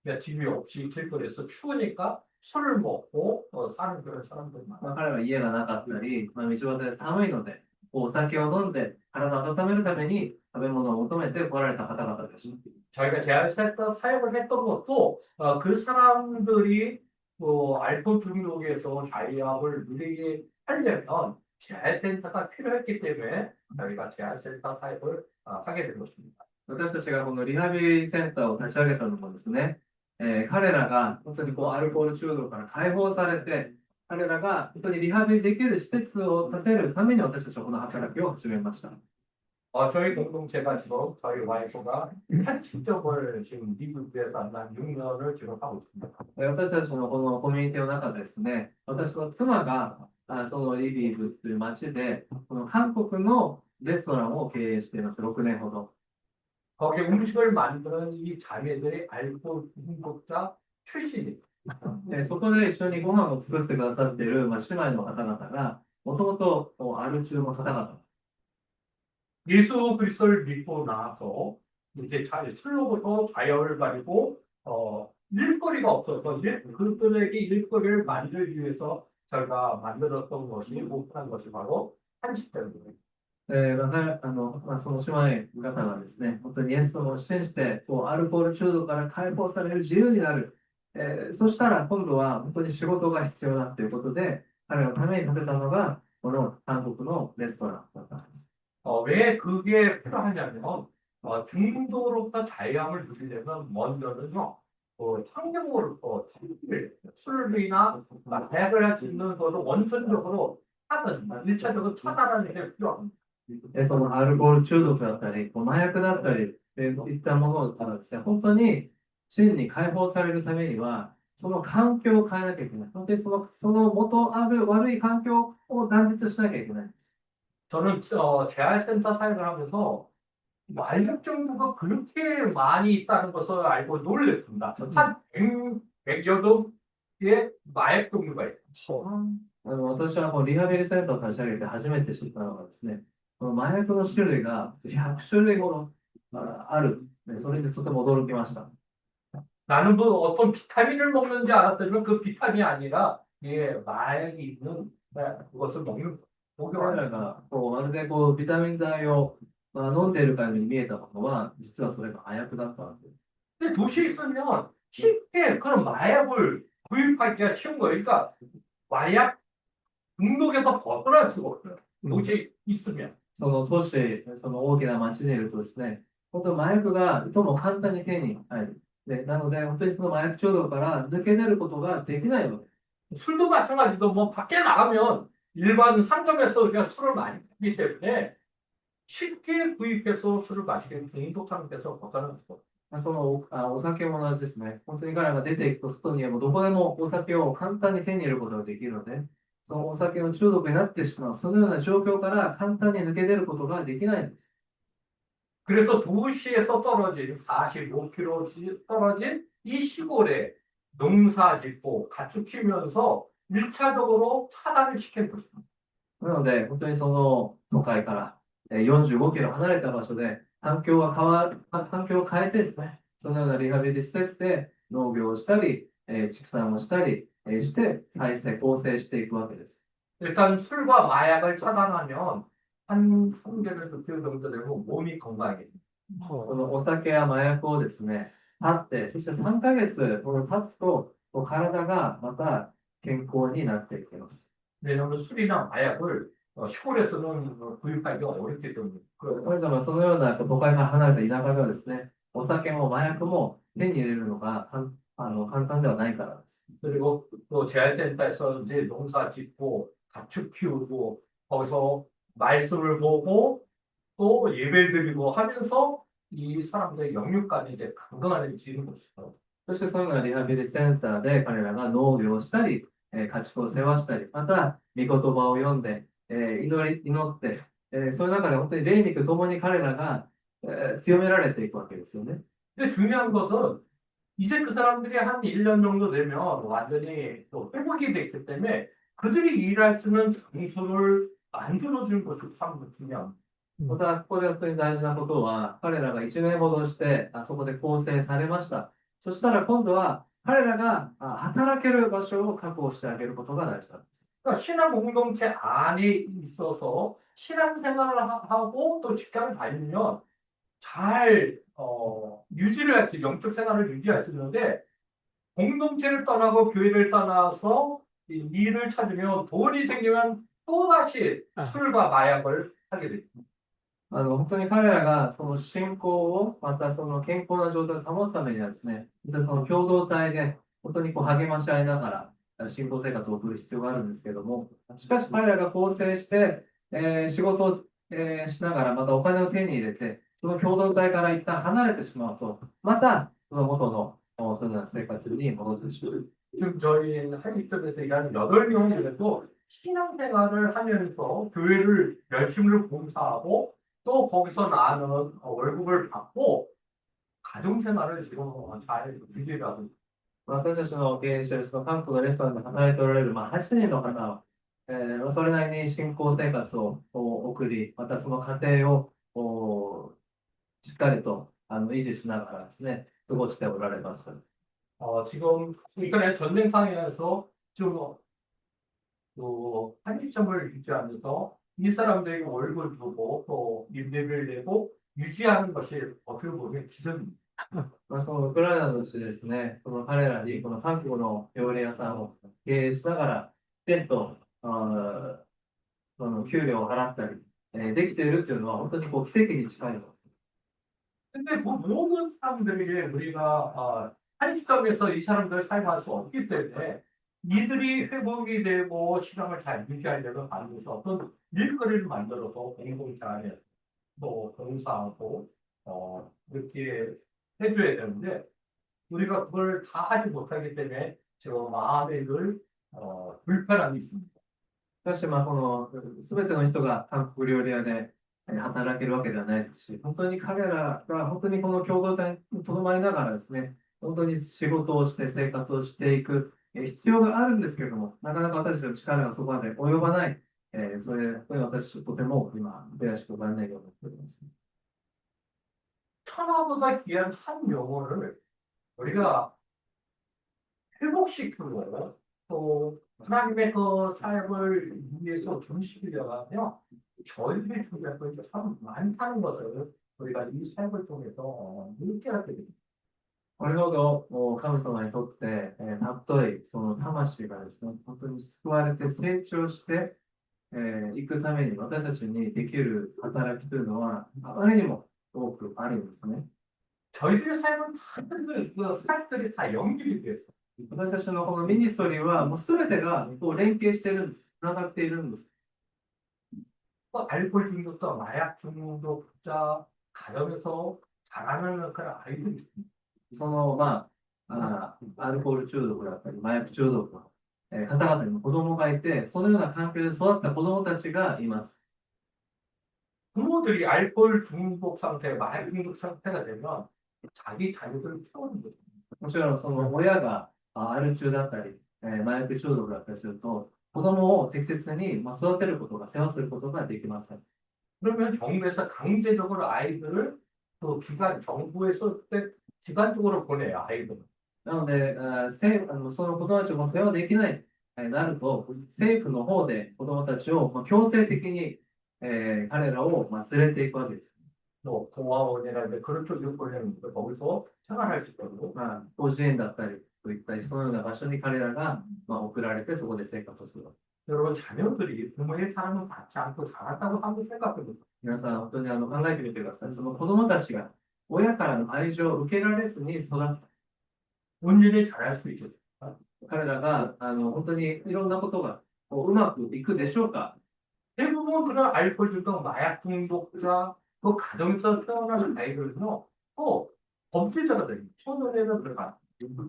Speaker 5: 그러니까 집이 없이 길거리에서 추우니까 술을 먹고 사는 그런 사람들이 많아요.
Speaker 2: 彼は家がなかったり、道端で寒いので、お酒を飲んで体を温めるために食べ物を求めて来られた方々です。
Speaker 5: 저희가 제한센터 사용을 했던 것도 그 사람들이 알코올 중독에서 자유함을 누리게 하려면 제한센터가 필요했기 때문에 저희가 제한센터 사용을 하게 된 것입니다.
Speaker 2: 私たちがこのリハビリセンターを立ち上げたのもですね、彼らが本当にアルコール中毒から解放されて、彼らが本当にリハビリできる施設を建てるために私たちはこの働きを始めました。
Speaker 5: 저희 공동체가 지금 저희 와이프가 한식점을 지금 미국에서 한 6년을 지금 하고 있습니다.
Speaker 2: 私たちのこのコミュニティの中でですね、私の妻がそのリビブという町で、この韓国のレストランを経営しています。6年ほど。
Speaker 5: 거기 음식을 만드는 이 자매들이 알코올 중독자 출신이에요.
Speaker 2: そこで一緒にご飯を作ってくださっている、姉妹の方々が、もともとアル中の方々。
Speaker 5: 예수 그리스도를 믿고 나서 이제 술로부터 자유를 가지고 일거리가 없어서 그들에게 일거리를 만들기 위해서 저희가 만들었던 것이 오픈한 것이 바로 한식점입니다.
Speaker 2: その姉妹方がですね、本当にイエスを信じて、アルコール中毒から解放される自由になる。そしたら今度は本当に仕事が必要だということで、彼のために建てたのが、この韓国のレストランだったんです。
Speaker 5: 왜 그게 필요하냐면 중독으로부터 자유함을 누리려면 먼저는요 환경을 술이나 마약을 할 수 있는 것을 원천적으로 차단, 1차적으로 차단하는 게 필요합니다.
Speaker 2: そのアルコール中毒だったり、麻薬だったり、といったものからですね、本当に真に解放されるためには、その環境を変えなきゃいけない。本当にその元ある悪い環境を断絶しなきゃいけないんです。
Speaker 5: 저는 재활센터 사역을 하면서 마약 정도가 그렇게 많이 있다는 것을 알고 놀랐습니다. 한 100여 개의 마약 종류가 있어요.
Speaker 2: 私はリハビリセンターを立ち上げて初めて知ったのがですね、この麻薬の種類が100種類ほどある。それでとても驚きました。
Speaker 5: 나는 뭐 어떤 비타민을 먹는지 알았더니 그 비타민이 아니라 마약이 있는 그것을 먹는
Speaker 2: 彼らがまるでビタミン剤を飲んでいるかのように見えたものは、実はそれが麻薬だったわけです。
Speaker 5: 근데 도시에 있으면 쉽게 그런 마약을 구입하기가 쉬운 거예요. 그러니까 마약 중독에서 벗어날 수가 없어요. 도시에 있으면.
Speaker 2: その都市、その大きな町にいるとですね、本当に麻薬がとも簡単に手に入る。なので、本当にその麻薬中毒から抜け出ることができないわけです。
Speaker 5: 술도 마찬가지로 뭐 밖에 나가면 일반 상점에서 우리가 술을 많이 먹기 때문에 쉽게 구입해서 술을 마시게 중독 상태에서 벗어날 수가 없어요.
Speaker 2: そのお酒も同じですね。本当に彼らが出ていくと、外にはもうどこでもお酒を簡単に手に入れることができるので、そのお酒の中毒になってしまう、そのような状況から簡単に抜け出ることができないんです。
Speaker 5: 그래서 도시에서 떨어진 45km 떨어진 이 시골에 농사 짓고 가축 키우면서 1차적으로 차단을 시킨 것입니다.
Speaker 2: なので、本当にその都会から45キロ離れた場所で環境を変えてですね、そのようなリハビリ施設で農業をしたり、畜産をしたりして再生、構成していくわけです。
Speaker 5: 일단 술과 마약을 차단하면 한 3개월 6개월 정도 되면 몸이 건강해집니다.
Speaker 2: そのお酒や麻薬をですね、断って、そして3ヶ月経つと、体がまた健康になっていきます。
Speaker 5: 왜냐하면 술이나 마약을 시골에서는 구입하기가 어렵기 때문에.
Speaker 2: 神様はそのような都会から離れた田舎ではですね、お酒も麻薬も手に入れるのが簡単ではないからです。
Speaker 5: 그리고 또 재활센터에서 이제 농사 짓고 가축 키우고 거기서 말씀을 보고 또 예배 드리고 하면서 이 사람들의 영육간이 이제 강건해지는 것이죠.
Speaker 2: そしてそういうのはリハビリセンターで彼らが農業をしたり、家畜を世話したり、また、御言葉を読んで、祈って、そういう中で本当に霊肉ともに彼らが、強められていくわけですよね。
Speaker 5: 근데 중요한 것은 이제 그 사람들이 한 1년 정도 되면 완전히 또 회복이 됐기 때문에 그들이 일할 수 있는 장소를 만들어주는 것이 참 중요합니다.
Speaker 2: また、ここで本当に大事なことは、彼らが1年ほどして、そこで構成されました。そしたら今度は、彼らが働ける場所を確保してあげることが大事なんです。
Speaker 5: 그러니까 신앙 공동체 안에 있어서 신앙생활을 하고 또 직장을 다니면 잘 유지를 할 수, 영적 생활을 유지할 수 있는데 공동체를 떠나고 교회를 떠나서 일을 찾으면 돈이 생기면 또다시 술과 마약을 하게 됩니다.
Speaker 2: 本当に彼らがその信仰を、またその健康な状態を保つためにはですね、本当にその共同体で本当に励まし合いながら信仰生活を送る必要があるんですけれども、しかし彼らが構成して、仕事を、しながらまたお金を手に入れて、その共同体から一旦離れてしまうと、またその元のそういうような生活に戻ってしまう。
Speaker 5: 지금 저희 한입점에서 일하는 8명이라도 신앙생활을 하면서 교회를 열심히 봉사하고 또 거기서 나는 월급을 받고 가정생활을 지금 잘 유지하고
Speaker 2: 私たちの経営しているその韓国のレストランで働いておられる、8人の方は、それなりに信仰生活を送り、またその家庭をしっかりと維持しながらですね、過ごしておられます。
Speaker 5: 지금 이번에 전쟁 상황에서 좀 한시점을 유지하면서 이 사람들에게 월급을 주고 또 임대비를 내고 유지하는 것이 어떻게 보면 기적입니다.
Speaker 2: そのウクライナとしてですね、この彼らにこの韓国の料理屋さんを経営しながら、きちんとその給料を払ったり、できているというのは本当にこう奇跡に近いと。
Speaker 5: 근데 뭐 모든 사람들에게 우리가 한 시점에서 이 사람들을 사용할 수 없기 때문에 이들이 회복이 되고 신앙을 잘 유지하려면 반드시 어떤 일거리를 만들어서 공동체 안에 또 봉사하고 이렇게 해줘야 되는데 우리가 그걸 다 하지 못하기 때문에 저 마음에 늘 불편함이 있습니다.
Speaker 2: しかし、この全ての人が韓国料理屋で働けるわけではないですし、本当に彼らが本当にこの共同体にとどまりながらですね、本当に仕事をして生活をしていく必要があるんですけれども、なかなか私たちの力がそこまで及ばない、それ私とても今悔しく残念に思っております。
Speaker 5: 천하보다 귀한 한 영혼을 우리가 회복시키고 또 하나님의 그 사역을 위해서 존시키려고 하면 저희들이 준비할 것이 참 많다는 것을 우리가 이 사역을 통해서 느끼게 됩니다.
Speaker 2: これほど神様にとって、尊いその魂がですね、本当に救われて成長していくために私たちにできる働きというのはあまりにも多くあるんですね。
Speaker 5: 저희들의 삶은 다들 그 사역들이 다 연결이 돼요.
Speaker 2: 私たちのこのミニストリーはもう全てがこう連携しているんです。つながっているんです。
Speaker 5: 또 알코올 중독자, 마약 중독자 가정에서 자라는 그런 아이들이 있습니다.
Speaker 2: そのアルコール中毒だったり麻薬中毒の方々にも子供がいて、そのような環境で育った子供たちがいます。
Speaker 5: 부모들이 알코올 중독 상태, 마약 중독 상태가 되면 자기 자녀들을 키우는 거죠.
Speaker 2: もちろんその親がアル中だったり麻薬中毒だったりすると、子供を適切に育てることが、世話することができません。
Speaker 5: 그러면 정부에서 강제적으로 아이들을 또 정부에서 기관적으로 보내요, 아이들을.
Speaker 2: なので、その子供たちも世話できないなると、政府の方で子供たちを強制的に彼らを連れていくわけです。
Speaker 5: 또 공화원이라든지 그런 쪽으로 보내는 거 거기서 생활할 수 있거든요.
Speaker 2: 孤児院だったりといったそのような場所に彼らが送られてそこで生活をする。
Speaker 5: 여러분 자녀들이 부모의 사랑을 받지 않고 자랐다고 한번 생각해보세요.
Speaker 2: 皆さん本当に考えてみてください。その子供たちが親からの愛情を受けられずに育った。
Speaker 5: 온전히 잘할 수 있겠습니다.
Speaker 2: 彼らが、本当にいろんなことがこううまくいくでしょうか。
Speaker 5: 대부분 그런 알코올 중독, 마약 중독자, 그 가정에서 태어나는 아이들은요, 또 범죄자가 됩니다. 초년에는 들어가.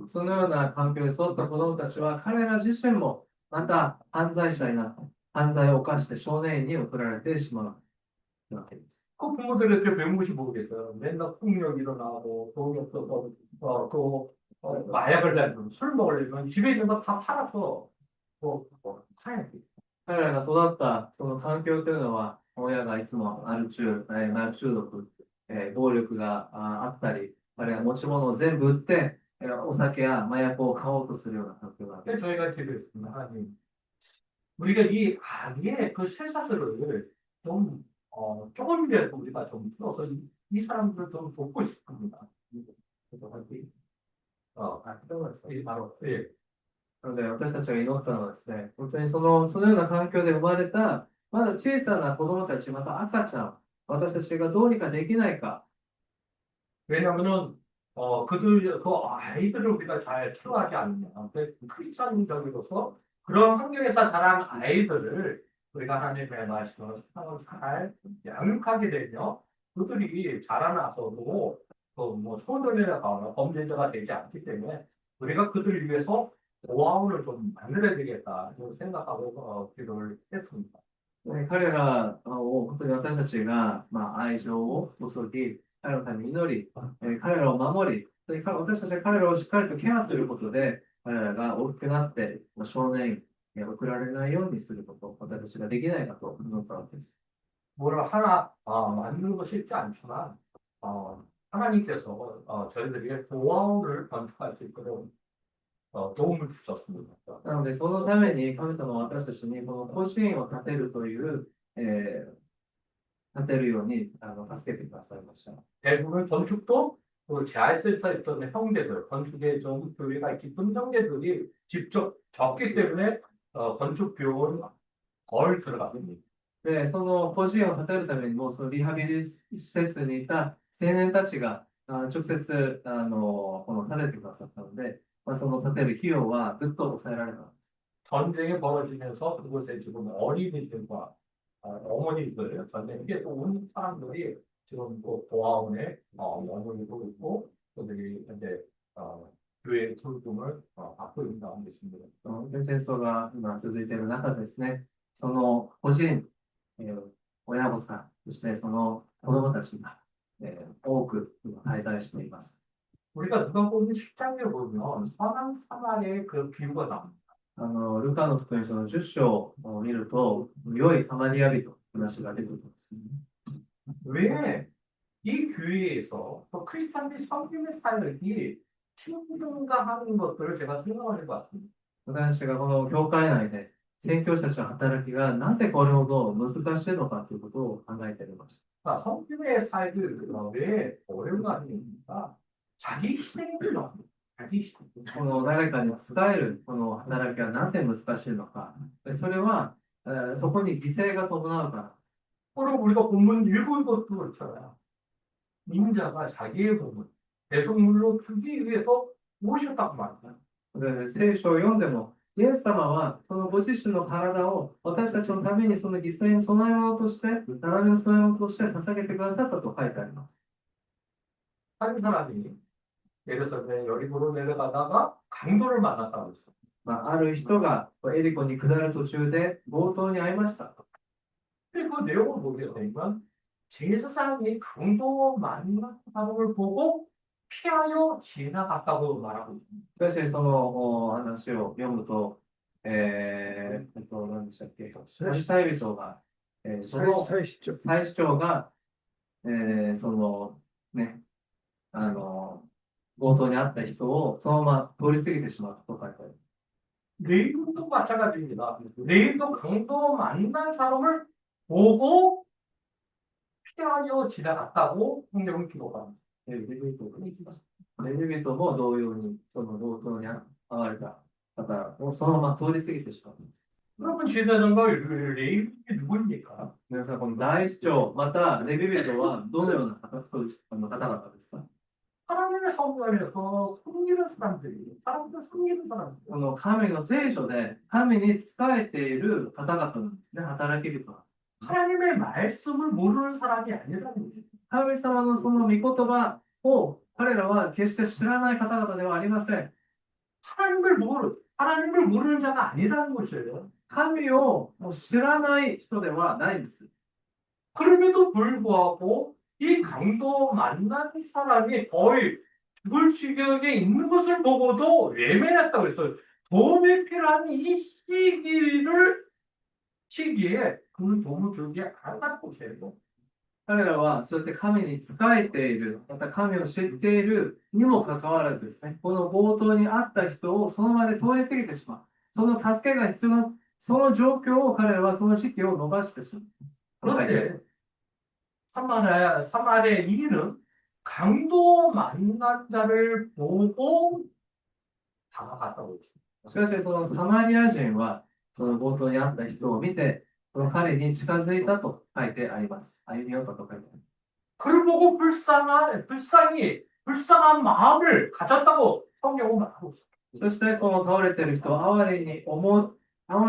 Speaker 2: そのような環境に育った子供たちは、彼ら自身もまた犯罪者になって、犯罪を犯して少年院に送られてしまうわけです。
Speaker 5: 그 부모들한테 배운 것이 모르겠어요. 맨날 폭력 일어나고, 돈이 없어서, 마약을 내면, 술 먹으려면 집에 있는 거 다 팔아서, 사야 돼.
Speaker 2: 彼らが育ったその環境というのは、親がいつもアル中、麻薬中毒、暴力があったり、あるいは持ち物を全部売って、お酒や麻薬を買おうとするような環境がある。
Speaker 5: 근데 저희가 기도했습니다. 하나님, 우리가 이 악의 그 쇠사슬을 좀, 조금이라도 우리가 좀 풀어서 이 사람들을 좀 돕고 싶습니다. 그래서 하나님, 바로, 예.
Speaker 2: なので私たちが祈ったのはですね、本当にそのような環境で生まれた、まだ小さな子供たち、また赤ちゃん、私たちがどうにかできないか。
Speaker 5: 왜냐면은, 그 아이들을 우리가 잘 치료하지 않으면, 크리스천적으로서 그런 환경에서 자란 아이들을 우리가 하나님의 말씀을 잘 양육하게 되면 그들이 자라나서도 뭐 소년이나 가거나 범죄자가 되지 않기 때문에 우리가 그들을 위해서 보호원을 좀 만들어야 되겠다 이런 생각하고 기도를 했습니다.
Speaker 2: 彼らを本当に私たちが、愛情を注ぎ、彼らのために祈り、彼らを守り、私たちが彼らをしっかりとケアすることで、彼らが大きくなって少年院に送られないようにすること、私たちができないかと思ったわけです。
Speaker 5: 뭐를 하나 만드는 거 쉽지 않지만 하나님께서 저희들에게 보호원을 건축할 수 있도록 도움을 주셨습니다.
Speaker 2: なので、そのために神様は私たちにこの甲子園を建てるという、建てるように助けてくださいました。
Speaker 5: 대부분 건축도 그 재활센터에 있던 형제들, 건축에 좀 교회가 깊은 형제들이 직접 졌기 때문에 건축 비용은 덜 들어갔습니다.
Speaker 2: で、その甲子園を建てるためにも、そのリハビリ施設にいた青年たちが直接この建ててくださったので、その建てる費用はぐっと抑えられた。
Speaker 5: 전쟁이 벌어지면서 그곳에 지금 어린이들과 어머니들, 전쟁에 또 온 사람들이 지금 또 보아원에 머무르고 있고 그들이 이제 교회 돌봄을 받고 있는 가운데 있습니다.
Speaker 2: 戦争が今続いている中ですね、その個人、親御さん、そしてその子供たちが、多く滞在しています。
Speaker 5: 우리가 누가 보는 10장에 보면 선한 사마리아의 그 비유가 나옵니다.
Speaker 2: ルカの福音書の10章を見ると、良いサマリア人の話が出てきます。
Speaker 5: 왜 이 교회에서 또 크리스찬들이 섬김의 사역이 힘든가 하는 것들을 제가 생각을 해봤습니다.
Speaker 2: 私たちがこの教会内で宣教師たちの働きがなぜこれほど難しいのかということを考えていました。
Speaker 5: 섬김의 사역을 왜 어려운 거 아닙니까? 자기 희생이 필요합니다. 자기 희생.
Speaker 2: この誰かに伝えるこの働きがなぜ難しいのか。それは、そこに犠牲が伴うから。
Speaker 5: 그리고 우리가 본문 읽은 것도 그렇잖아요. 인자가 자기의 몸을 대속물로 주기 위해서 오셨다고 말합니다.
Speaker 2: で聖書を読んでも、イエス様はそのご自身の体を私たちのためにその犠牲に備え物として、並びの備え物として捧げてくださったと書いてあります。
Speaker 5: 한 사람이 예루살렘 여리고로 내려가다가 강도를 만났다고 했어요.
Speaker 2: ある人がエリコに下る途中で強盗に遭いました。
Speaker 5: 근데 그 내용을 보게 되면 제사장이 강도 만난 사람을 보고 피하여 지나갔다고 말하고 있습니다.
Speaker 2: しかし、その話を読むと、何でしたっけ、祭司人が、その祭司長が、そのね、強盗に遭った人をそのまま通り過ぎてしまうと書いてある。
Speaker 5: 레인도 마찬가지입니다. 레인도 강도 만난 사람을 보고 피하여 지나갔다고 성경은 기록합니다.
Speaker 2: レビ人も同様に、その強盗に遭われた方をそのまま通り過ぎてしまう。
Speaker 5: 여러분 제사장과 레인이 누구입니까?
Speaker 2: 皆さん、この大司長、またレビ人はどのような方々ですか？
Speaker 5: 하나님의 성전에서 숨기는 사람들이, 사람들 숨기는 사람들.
Speaker 2: この神の聖書で神に仕えている方々なんですね、働き人は。
Speaker 5: 하나님의 말씀을 모르는 사람이 아니라는 거죠.
Speaker 2: 神様のその御言葉を彼らは決して知らない方々ではありません。
Speaker 5: 하나님을 모르는 자가 아니라는 것이에요.
Speaker 2: 神をもう知らない人ではないんです。
Speaker 5: 그럼에도 불구하고 이 강도 만난 사람이 거의 죽을 지경에 있는 것을 보고도 외면했다고 했어요. 도움이 필요한 이 시기에 그는 도움을 주지 않았다고 해요.
Speaker 2: 彼らはそうやって神に仕えている、また神を知っているにもかかわらずですね、この冒頭にあった人をその場で通り過ぎてしまう。その助けが必要な、その状況を彼らはその時期を伸ばしてしまう。
Speaker 5: 그런데 사마리아인은 강도 만난 자를 보고 다가갔다고 했어요.
Speaker 2: しかしそのサマリア人はその冒頭にあった人を見て、その彼に近づいたと書いてあります。歩み寄ったと書いてあります。
Speaker 5: 그를 보고 불쌍한 마음을 가졌다고 성경은 말하고 있어요.
Speaker 2: そしてその倒れている人を哀れに思い、哀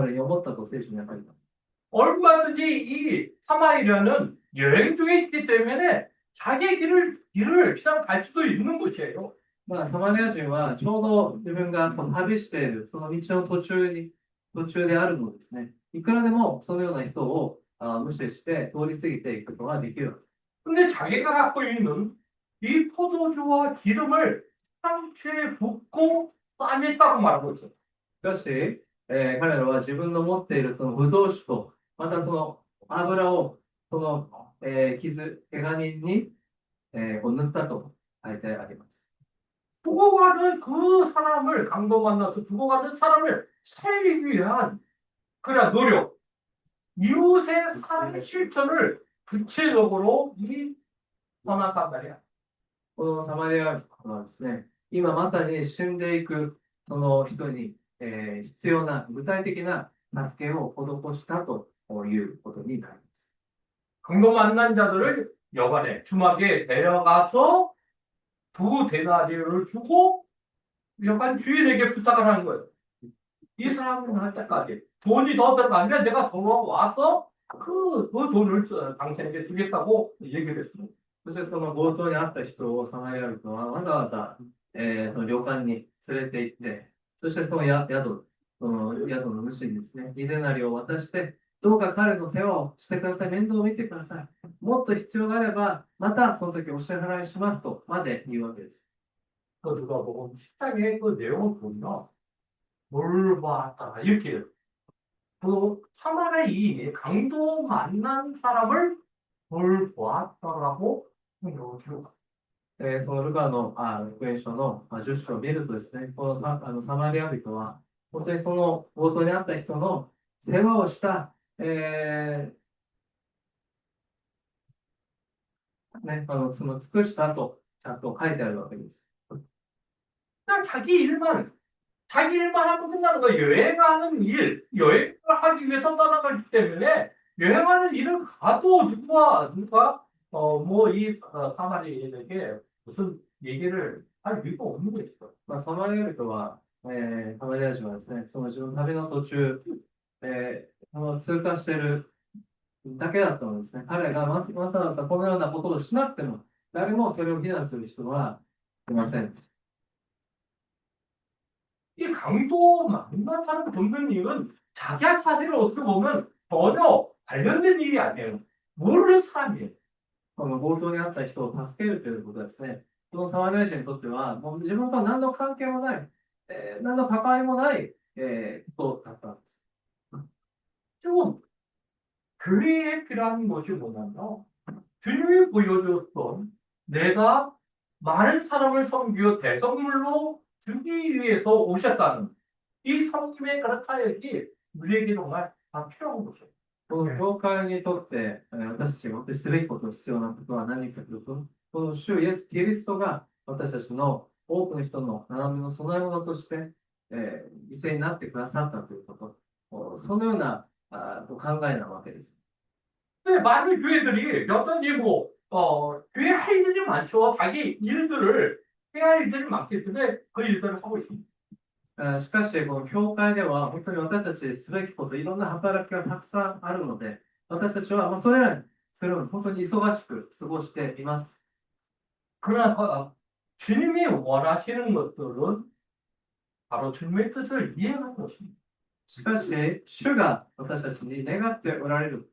Speaker 2: れに思ったと聖書に書いてあります。
Speaker 5: 얼마든지 이 사마리아는 여행 중에 있기 때문에 자기 길을 그냥 갈 수도 있는 곳이에요.
Speaker 2: まあ、サマリア人はちょうど自分が旅しているその道の途中であるのですね。いくらでもそのような人を無視して通り過ぎていくことができる。
Speaker 5: 근데 자기가 갖고 있는 이 포도주와 기름을 상추에 붓고 싸맸다고 말하고 있어요.
Speaker 2: しかし、彼らは自分の持っているそのブドウ酒と、またその油をその、怪我人に、こう塗ったと書いてあります。
Speaker 5: 죽어가는 그 사람을 강도 만나서 죽어가는 사람을 살리기 위한 그런 노력, 이웃의 삶 실천을 구체적으로 이 선악한 말이야.
Speaker 2: このサマリアはですね、今まさに死んでいくその人に、必要な具体的な助けを施したということになります。
Speaker 5: 강도 만난 자들을 여관에 주막에 데려가서 2 데나리온을 주고 여관 주인에게 부탁을 하는 거예요. 이 사람은 할 때까지 돈이 더 들어가면 내가 돌아와서 그 돈을 당신에게 주겠다고 얘기를 했어요.
Speaker 2: そしてその冒頭にあった人をサマリア人はわざわざ、その旅館に連れて行って、そしてその宿の主にですね、2デナリを渡して、どうか彼の世話をしてください、面倒を見てください。もっと必要があれば、またその時お支払いしますとまで言うわけです。
Speaker 5: 그 누가 보고 식당에 그 내용을 보면 뭘 봤다 이렇게 해요. 그 사마리아인이 강도 만난 사람을 뭘 보았다라고 성경을 기록합니다.
Speaker 2: そのルカの福音書の10章を見るとですね、このサマリア人は、本当にその冒頭にあった人の世話をした、その尽くしたとちゃんと書いてあるわけです。
Speaker 5: 그냥 자기 일만 하면 끝나는 거예요. 여행을 하기 위해서 떠나가기 때문에 여행하는 일을 가도 누가 이 사마리아인에게 무슨 얘기를 할 이유가 없는 거죠.
Speaker 2: サマリア人は、サマリア人はですね、その自分の旅の途中、通過しているだけだったのですね。彼がわざわざこのようなことをしなくても、誰もそれを非難する人はいません。
Speaker 5: 이 강도 만난 사람 돕는 일은 자기 사실을 어떻게 보면 전혀 관련된 일이 아니에요. 모르는 사람이에요.
Speaker 2: この冒頭にあった人を助けるということはですね、このサマリア人にとっては、もう自分とは何の関係もない、何の関わりもない、ことだったんです。
Speaker 5: 좀 교회에 필요한 것이 뭐냐면 주님이 보여줬던 내가 많은 사람을 섬기어 대성물로 주기 위해서 오셨다는 이 성김의 그런 사역이 우리에게 정말 다 필요한 것이에요.
Speaker 2: この教会にとって、私たちが本当にすべきこと、必要なことは何かというと、この主イエス・キリストが私たちの多くの人の斜めの供え物として、犠牲になってくださったということ、そのような考えなわけです。
Speaker 5: 근데 많은 교회들이 여전히 교회 할 일이 많죠. 자기 일들을 해야 할 일들이 많기 때문에 그 일들을 하고 있습니다.
Speaker 2: しかし、この教会では本当に私たちすべきこと、いろんな働きがたくさんあるので、私たちはそれらに、それを本当に忙しく過ごしています。
Speaker 5: 그러나 주님이 원하시는 것들은 바로 주님의 뜻을 이행하는 것입니다.
Speaker 2: しかし、主が私たちに願っておられる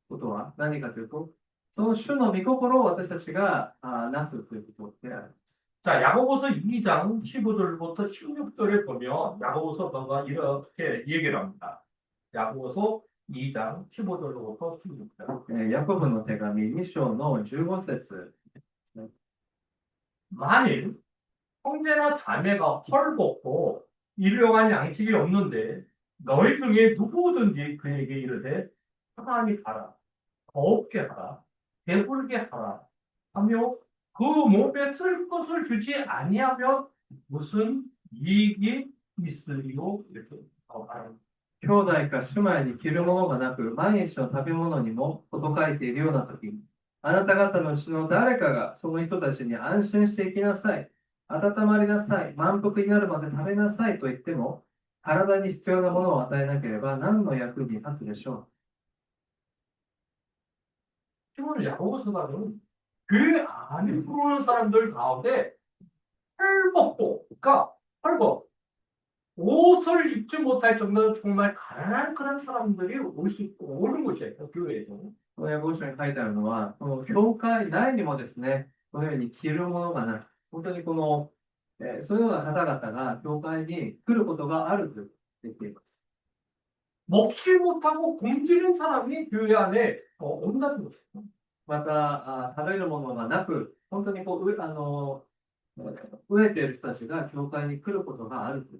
Speaker 2: ことは何かというと、その主の御心を私たちがなすということであります。
Speaker 5: 자, 야고보서 2장 15절부터 16절에 보면 야고보서가 이렇게 얘기를 합니다. 야고보서 2장 15절부터 16절.
Speaker 2: ヤコブの手紙2章の15節。
Speaker 5: 만일 형제나 자매가 헐벗고 일용할 양식이 없는데 너희 중에 누구든지 그에게 이르되 편안히 가라, 더럽게 하라, 배부르게 하라 하며 그 몸에 쓸 것을 주지 아니하면 무슨 이익이 있으리요? 이렇게 말합니다.
Speaker 2: 兄弟か姉妹に着るものがなく、毎日の食べ物にも事書いているような時に、あなた方のうちの誰かがその人たちに安心して生きなさい、温まりなさい、満腹になるまで食べなさいと言っても、体に必要なものを与えなければ何の役に立つでしょ
Speaker 5: 지금 야고보서가는 교회 안에 들어오는 사람들 가운데 헐벗고, 그러니까 헐벗, 옷을 입지 못할 정도로 정말 가난한 그런 사람들이 오는 곳이에요, 교회에도.
Speaker 2: う。この訳語書に書いてあるのは、この教会内にもですね、このように着るものがなく、本当にこの、そういうような方々が教会に来ることがあると言っています。
Speaker 5: 먹지 못하고 굶주린 사람이 교회 안에 온다는 거죠.
Speaker 2: また、食べるものがなく、本当にこう、飢えている人たちが教会に来ることがあると。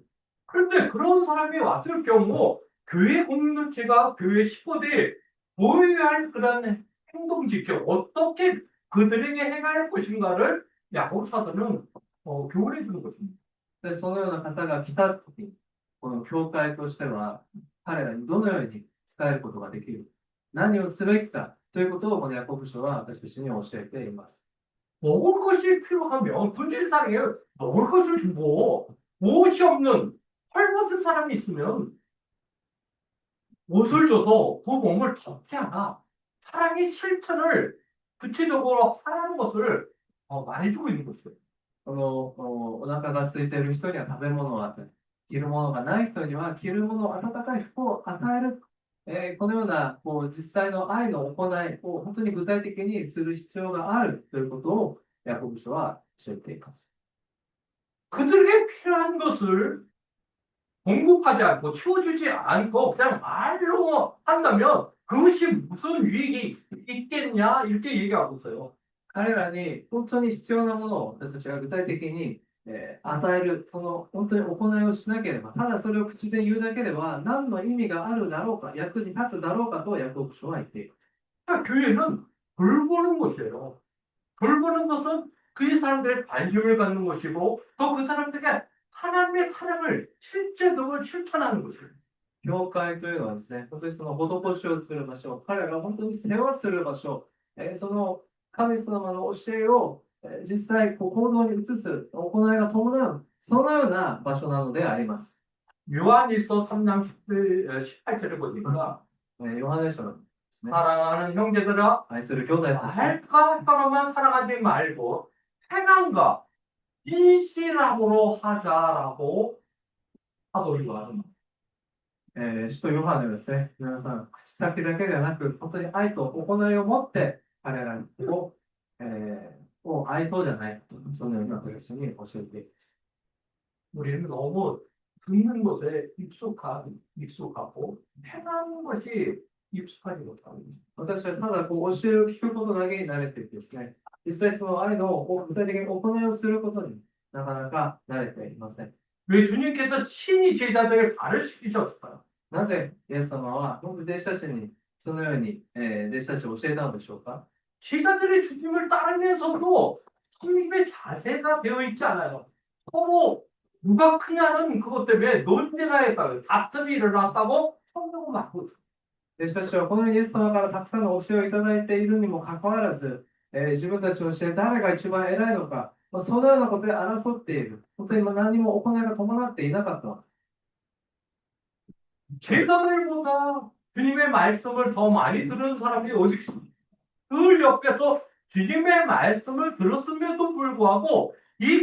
Speaker 5: 그런데 그런 사람이 왔을 경우 교회 공동체가 교회 식구들이 보여야 할 그런 행동 지표, 어떻게 그들에게 행할 것인가를 야고보서는 교훈해 주는 것입니다.
Speaker 2: で、そのような方が来たとき、この教会としては、彼らにどのように使えることができる、何をすべきかということを、このヤコブ書は私たちに教えています。
Speaker 5: 먹을 것이 필요하면 그 세상에 먹을 것을 주고 옷이 없는 헐벗은 사람이 있으면 옷을 줘서 그 몸을 덮게 하라. 사랑의 실천을 구체적으로 하라는 것을 말해주고 있는 것이에요.
Speaker 2: このお腹が空いている人には食べ物を与え、着るものがない人には着るもの、暖かい服を与える。このような実際の愛の行いを本当に具体的にする必要があるということをヤコブ書は教えています。
Speaker 5: 그들에게 필요한 것을 공급하지 않고 채워주지 않고 그냥 말로 한다면 그것이 무슨 유익이 있겠냐 이렇게 얘기하고 있어요.
Speaker 2: 彼らに本当に必要なものを私たちが具体的に与える、その本当に行いをしなければ、ただそれを口で言うだけでは何の意味があるだろうか、役に立つだろうかとヤコブ書は言っています。
Speaker 5: 그러니까 교회는 돌보는 것이에요. 돌보는 것은 그 사람들의 관심을 갖는 것이고 또 그 사람들에게 하나님의 사랑을 실제적으로 실천하는 것이에요.
Speaker 2: 教会というのはですね、本当にその施しをする場所、彼らが本当に世話する場所、その神様の教えを実際行動に移す行いが伴う、そのような場所なのであります。
Speaker 5: 요한일서 3장 18절에 보니까
Speaker 2: ヨハネ書のですね、
Speaker 5: 사랑하는 형제들아
Speaker 2: 愛する兄弟たち、
Speaker 5: 말과 혀로만 사랑하지 말고 행함과 진실함으로 하자라고 사도를 말합니다.
Speaker 2: 使徒ヨハネはですね、皆さん、口先だけではなく、本当に愛と行いを持って彼らを愛そうじゃないかと、そのような私に教えています。
Speaker 5: 우리는 너무 듣는 것에 익숙하고 행하는 것이 익숙하지 못합니다.
Speaker 2: 私はただ教えを聞くことだけに慣れていてですね、実際その愛の具体的に行いをすることになかなか慣れていません。
Speaker 5: 왜 주님께서 친히 제자들을 가르치셨을까요?
Speaker 2: なぜイエス様は本当に弟子たちにそのように、弟子たちを教えたのでしょうか？
Speaker 5: 제자들이 주님을 따르면서도 성립의 자세가 되어 있지 않아요. 서로 누가 크냐는 그것 때문에 논쟁가 했다고 다툼이 일어났다고 성경을 막고 있어요.
Speaker 2: 弟子たちはこのイエス様からたくさんの教えをいただいているにもかかわらず、自分たちのして誰が一番偉いのか、そのようなことで争っている。本当に何も行いが伴っていなかったわ。
Speaker 5: 제자들보다 주님의 말씀을 더 많이 들은 사람이 오직 그 옆에서 주님의 말씀을 들었음에도 불구하고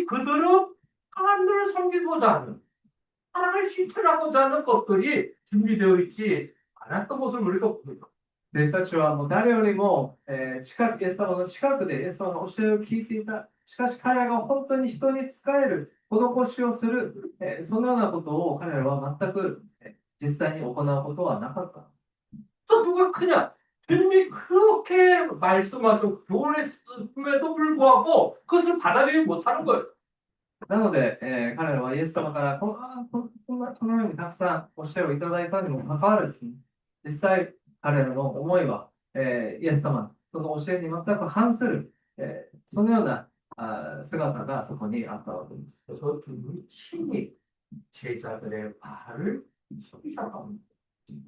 Speaker 5: 그들은 사람들을 섬기고자 하는 사랑을 실천하고자 하는 것들이 준비되어 있지 않았던 것을 우리가 봅니다.
Speaker 2: 弟子たちはもう誰よりも、近く、イエス様の近くでイエス様の教えを聞いていた。しかし彼らが本当に人に仕える、施しをする、そのようなことを彼らは全く、実際に行うことはなかった。
Speaker 5: 또 누가 크냐? 주님이 그렇게 말씀하시고 교훈했음에도 불구하고 그것을 받아들이지 못하는 거예요.
Speaker 2: なので、彼らはイエス様からこのようにたくさん教えをいただいたにもかかわらず、実際彼らの思いは、イエス様、その教えに全く反する、そのような姿がそこにあったわけです。
Speaker 5: 그래서 주님이 친히 제자들의 발을 씻기자고 합니다.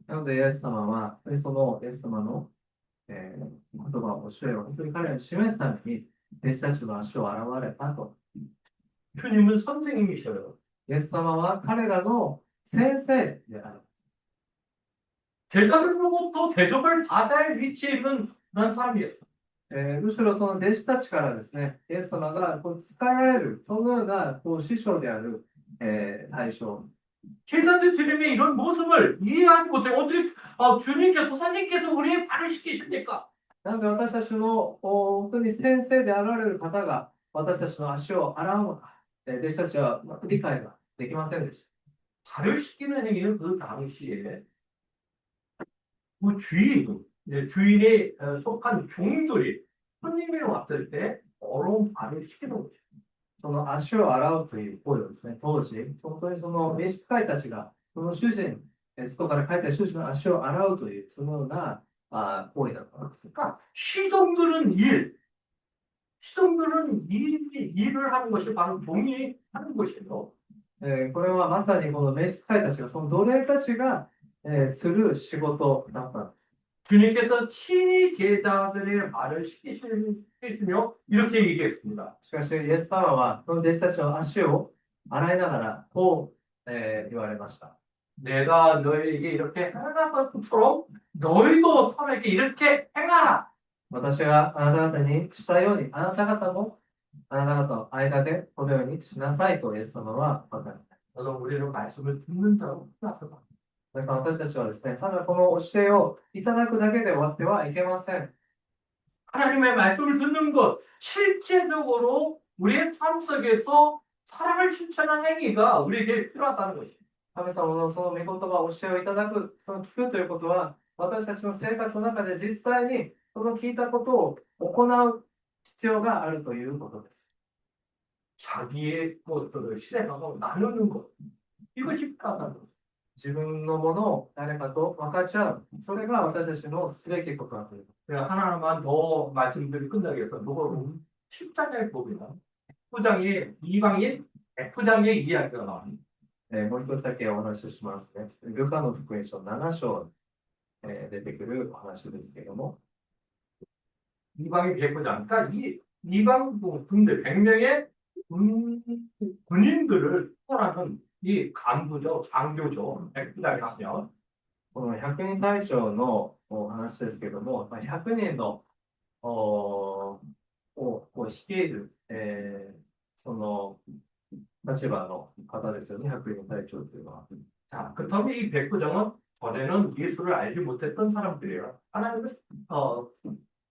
Speaker 2: なので、イエス様は、そのイエス様の、言葉を教えを本当に彼らに示すために、弟子たちの足を洗われたと。
Speaker 5: 주님은 선생님이셔요.
Speaker 2: イエス様は彼らの先生である。
Speaker 5: 제자들로부터 대접을 받을 위치에 있는 그런 사람이에요.
Speaker 2: むしろその弟子たちからですね、イエス様が使えられる、そのような師匠である、対象。
Speaker 5: 제자들 주님의 이런 모습을 이해하지 못해요. 어떻게 주님께서 선생님께서 우리의 발을 씻기십니까?
Speaker 2: なので私たちの本当に先生であられる方が私たちの足を洗うのか、弟子たちは理解ができませんでした。
Speaker 5: 발을 씻기는 행위는 그 당시에 그 주인에 속한 종들이 손님이 왔을 때 어려운 발을 씻기는 거죠.
Speaker 2: その足を洗うという行為をですね、当時、本当にその召使いたちが、その主人、外から帰った主人の足を洗うという、そのような行為だったんです。
Speaker 5: 그러니까 시동들은 일을 하는 것이 바로 종이 하는 것이에요.
Speaker 2: これはまさにこの召使いたちが、その奴隷たちが、する仕事だったんです。
Speaker 5: 주님께서 친히 제자들의 발을 씻기시며 이렇게 얘기했습니다.
Speaker 2: しかし、イエス様は、その弟子たちの足を洗いながら、こう、言われました。
Speaker 5: 내가 너희에게 이렇게 행한 것처럼 너희도 서로에게 이렇게 행하라.
Speaker 2: 私があなた方にしたように、あなた方もあなた方の間でこのようにしなさいとイエス様は語りました。
Speaker 5: 그래서 우리는 말씀을 듣는 자로 나서다.
Speaker 2: 皆さん、私たちはですね、ただこの教えをいただくだけで終わってはいけません。
Speaker 5: 하나님의 말씀을 듣는 것, 실제적으로 우리의 삶 속에서 사랑을 실천하는 행위가 우리에게 필요하다는 것입니다.
Speaker 2: 神様のその御言葉、教えをいただく、その聞くということは、私たちの生活の中で実際にその聞いたことを行う必要があるということです。
Speaker 5: 자기의 것들을 시대하고 나누는 것, 이것이 필요하다는 것입니다.
Speaker 2: 自分のものを誰かと分かち合う、それが私たちのすべきことだという。
Speaker 5: 제가 하나만 더 말씀드리기 끝나기 위해서 누구는 10장에 보면 F장의 이방인 F장의 이야기가 나옵니다.
Speaker 2: もう一つだけお話をしますね。ルカの福音書7章、出てくるお話ですけれども、
Speaker 5: 이방인 F장, 그러니까 이방 군대 100명의 군인들을 통하는 이 간부죠, 장교죠, F장이 하면
Speaker 2: この100人隊長のお話ですけれども、100人のを率いる、その立場の方ですよね、100人隊長というのは。
Speaker 5: 자, 그렇다면 이 백부장은 전에는 예수를 알지 못했던 사람들이에요. 하나님을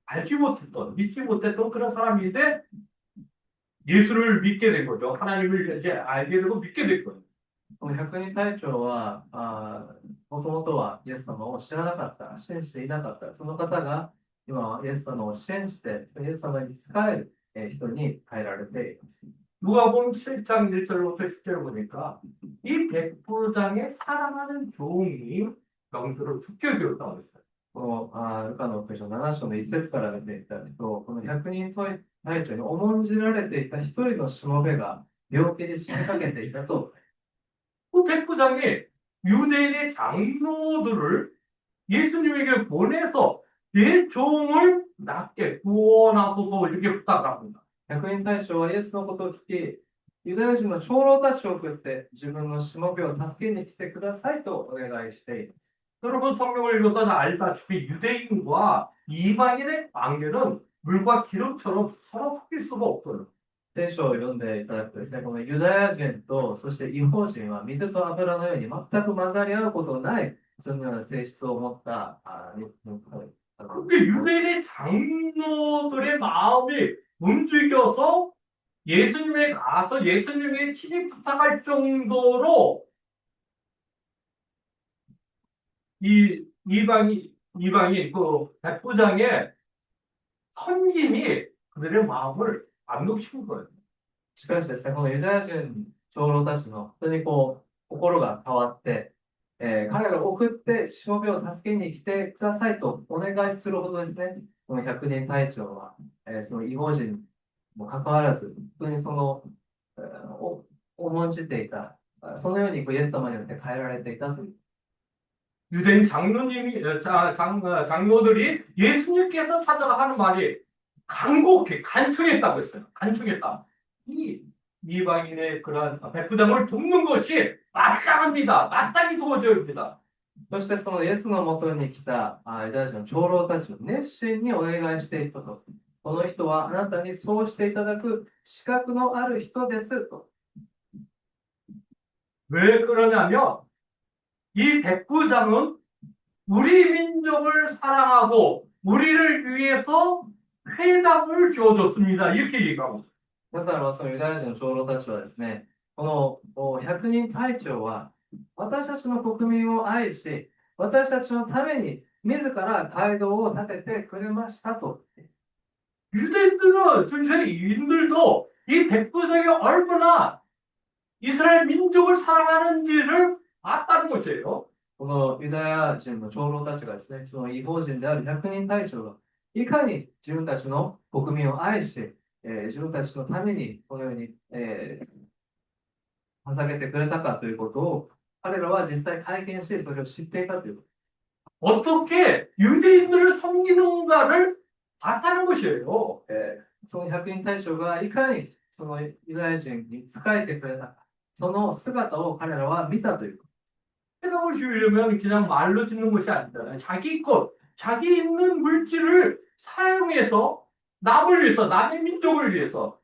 Speaker 5: 알지 못했던, 믿지 못했던 그런 사람인데 예수를 믿게 된 거죠. 하나님을 이제 알게 되고 믿게 된 거예요.
Speaker 2: この100人隊長は、もともとはイエス様を知らなかった、信じていなかった、その方が今はイエス様を信じて、イエス様に仕える人に変えられています。
Speaker 5: 누가복음 7장 1절부터 10절 보니까 이 백부장의 사랑하는 종이 명절을 죽게 되었다고 했어요.
Speaker 2: このルカの福音書7章の1節から出ていたと、この100人隊長に重んじられていた一人のしもべが病気で死にかけていたと。
Speaker 5: 그 백부장이 유대인의 장로들을 예수님에게 보내서 내 종을 낫게 구원하소서 이렇게 부탁을 합니다.
Speaker 2: 百人隊長はイエスのことを聞き、ユダヤ人の長老たちを送って自分のしもべを助けに来てくださいとお願いしています。
Speaker 5: 여러분 성경을 읽어서 알다시피 유대인과 이방인의 관계는 물과 기름처럼 서로 섞일 수가 없어요.
Speaker 2: 聖書を読んでいただくとですね、このユダヤ人とそして異邦人は水と油のように全く混ざり合うことのない、そのような性質を持った
Speaker 5: 근데 유대인의 장로들의 마음이 움직여서 예수님에 가서 예수님의 친히 부탁할 정도로 이방인 그 백부장의 섬김이 그들의 마음을 압록시킨 거예요.
Speaker 2: しかしですね、このユダヤ人長老たちの本当にこう心が変わって、彼らを送ってしもべを助けに来てくださいとお願いするほどですね、この百人隊長は、その異邦人もかかわらず、本当にその、重んじていた、そのようにこうイエス様によって変えられていたという。
Speaker 5: 유대인 장로들이 예수님께서 찾아가 하는 말이 간곡히 간청했다고 했어요. 간청했다. 이방인의 그러한 백부장을 돕는 것이 마땅합니다. 마땅히 도와줘야 합니다.
Speaker 2: そしてそのイエスのもとに来たユダヤ人の長老たちを熱心にお願いしていくと。この人はあなたにそうしていただく資格のある人ですと。
Speaker 5: 왜 그러냐면 이 백부장은 우리 민족을 사랑하고 우리를 위해서 회답을 주어줬습니다. 이렇게 얘기하고 있어요.
Speaker 2: なぜならばそのユダヤ人の長老たちはですね、この百人隊長は私たちの国民を愛し、私たちのために自ら街道を建ててくれましたと。
Speaker 5: 유대인들도 이 백부장이 얼마나 이스라엘 민족을 사랑하는지를 알았다는 것이에요.
Speaker 2: このユダヤ人の長老たちがですね、その異邦人である百人隊長がいかに自分たちの国民を愛して、自分たちのためにこのように、捧げてくれたかということを彼らは実際体験し、それを知っていたということ。
Speaker 5: 어떻게 유대인들을 섬기는가를 봤다는 것이에요.
Speaker 2: その百人隊長がいかにそのユダヤ人に仕えてくれたか、その姿を彼らは見たということ。
Speaker 5: 해답을 주려면 그냥 말로 짓는 것이 아니잖아요. 자기 것, 자기 있는 물질을 사용해서 남을 위해서, 남의 민족을 위해서,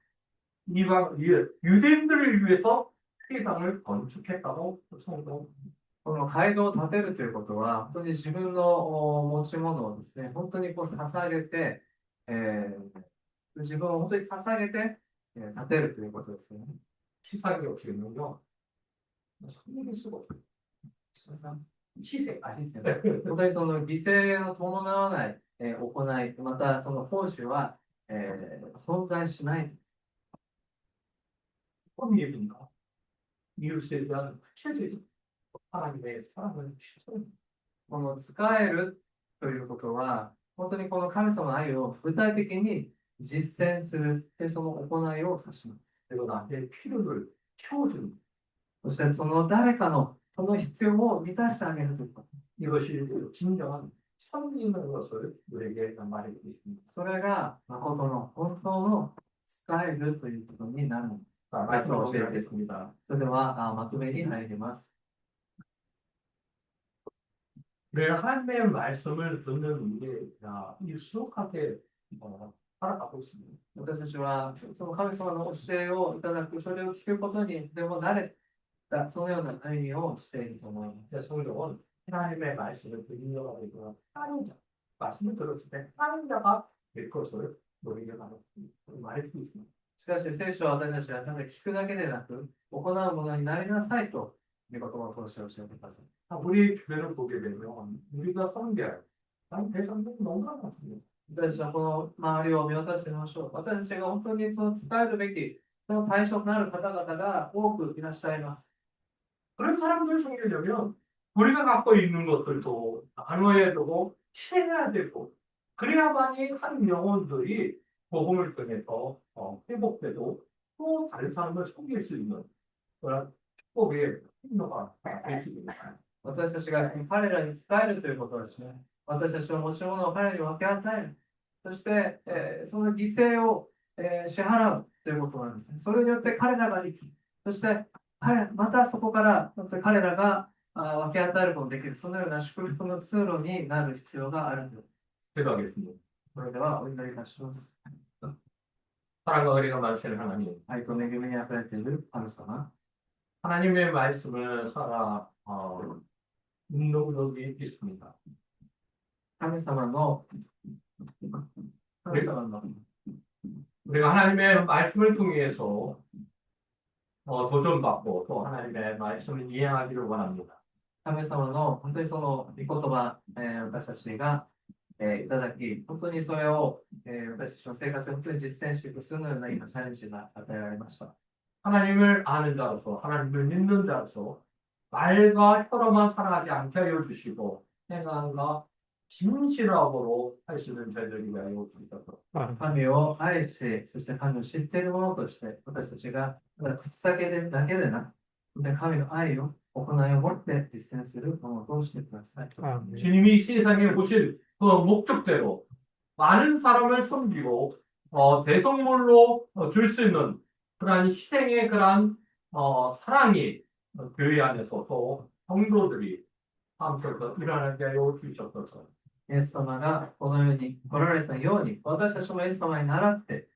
Speaker 5: 유대인들을 위해서 회당을 건축했다고 성경.
Speaker 2: この街道を建てるということは、本当に自分の持ち物をですね、本当にこう捧げて、自分を本当に捧げて、建てるということですよね。
Speaker 5: 시사기 없이 있는요. 성경일 수가 없어요. 희생.
Speaker 2: 本当にその犠牲の伴わない、行い、またその奉仕は、存在しない。
Speaker 5: 어떤 예입니까? 이웃에 대한 구체적인 하나님의 사랑을 실천합니다.
Speaker 2: この使えるということは、本当にこの神様の愛を具体的に実践する、その行いを指します。
Speaker 5: 그리고 나한테 필요를 채워주는
Speaker 2: そしてその誰かのその必要を満たしてあげるということ。
Speaker 5: 이것이 진정한 섬기는 것을 우리에게 말해주고 있습니다.
Speaker 2: それが誠の本当の使えるということになるの。
Speaker 5: 자, 말씀을 드리겠습니다.
Speaker 2: それではまとめに入ります。
Speaker 5: 매일 하나님의 말씀을 듣는 우리가 익숙하게 살아가고 있습니다.
Speaker 2: 私たちはその神様の教えをいただく、それを聞くことにでも慣れた、そのような歩みをしていると思います。
Speaker 5: 성경은 하나님의 말씀을 듣는 자가 아니라 하는 자, 말씀을 들었을 때 하는 자가 될 것을 우리에게 말해주고 있습니다.
Speaker 2: しかし聖書は私たちはただ聞くだけでなく、行うものになりなさいという言葉を通して教えてください。
Speaker 5: 우리 주변을 보게 되면 우리가 섬겨야 할 대상들이 너무 많습니다.
Speaker 2: 私たちはこの周りを見渡してみましょう。私たちが本当にその伝えるべき、その対象となる方々が多くいらっしゃいます。
Speaker 5: 그런 사람들을 섬기려면 우리가 갖고 있는 것들도 나눠야 되고 희생해야 되고 그래야만이 한 영혼들이 복음을 통해서 회복되고 또 다른 사람을 섬길 수 있는 그런 축복의 행로가 될 수 있습니다.
Speaker 2: 私たちが彼らに伝えるということはですね、私たちは持ち物を彼に分け与える。そして、その犠牲を、支払うということなんですね。それによって彼らが生き、そしてまたそこから本当に彼らが分け与えることができる、そのような祝福の通路になる必要があると。
Speaker 5: 기도하겠습니다.
Speaker 2: それではお祈りいたします。
Speaker 5: 사랑과 의리가 많으신 하나님,
Speaker 2: 愛と恵みにあふれている神様。
Speaker 5: 하나님의 말씀을 살아 운동력이 있습니다.
Speaker 2: 神様の
Speaker 5: 우리가 하나님의 말씀을 통해서 도전받고 또 하나님의 말씀을 이해하기를 원합니다.
Speaker 2: 神様の本当にその御言葉、私たちが、いただき、本当にそれを、私たちの生活で本当に実践していく、そのような今チャレンジが与えられました。
Speaker 5: 하나님을 아는 자로서 하나님을 믿는 자로서 말과 혀로만 살아가지 않게 하여 주시고 행함과 진실함으로 할 수 있는 저희들이 하여 주셔서
Speaker 2: 神を愛し、そして神を知っているものとして、私たちがただ口だけでなく、神の愛を行いを持って実践するものとしてください。
Speaker 5: 주님이 세상에 오신 그 목적대로 많은 사람을 섬기고 대성물로 줄 수 있는 그러한 희생의 그러한 사랑이 교회 안에서 또 성도들이 함께서 일어나게 하여 주셨소서.
Speaker 2: イエス様がこの世に来られたように、私たちもイエス様に倣って、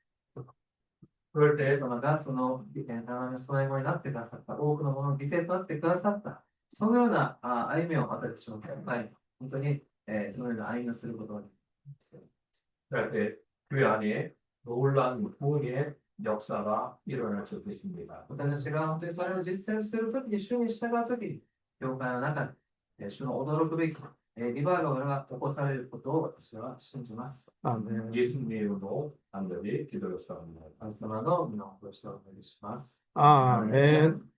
Speaker 5: 그럴
Speaker 2: イエ
Speaker 5: 때
Speaker 2: ス様がその長の供え物になってくださった、多くのものを犠牲となってくださった、そのような歩みを私たちの教会、本当に、そのような歩みをすることができます。
Speaker 5: 그럴 때 교회 안에 놀라운 구원의 역사가 일어날 수 있습니다.
Speaker 2: 私たちが本当にそれを実践するときに、主に従うときに、教会の中で、主の驚くべき、リバイバルが起こされることを私は信じます。
Speaker 5: 예수님의 이름으로 간절히 기도했습니다.
Speaker 2: 神様の皆をご指導お願いします。
Speaker 6: 아멘.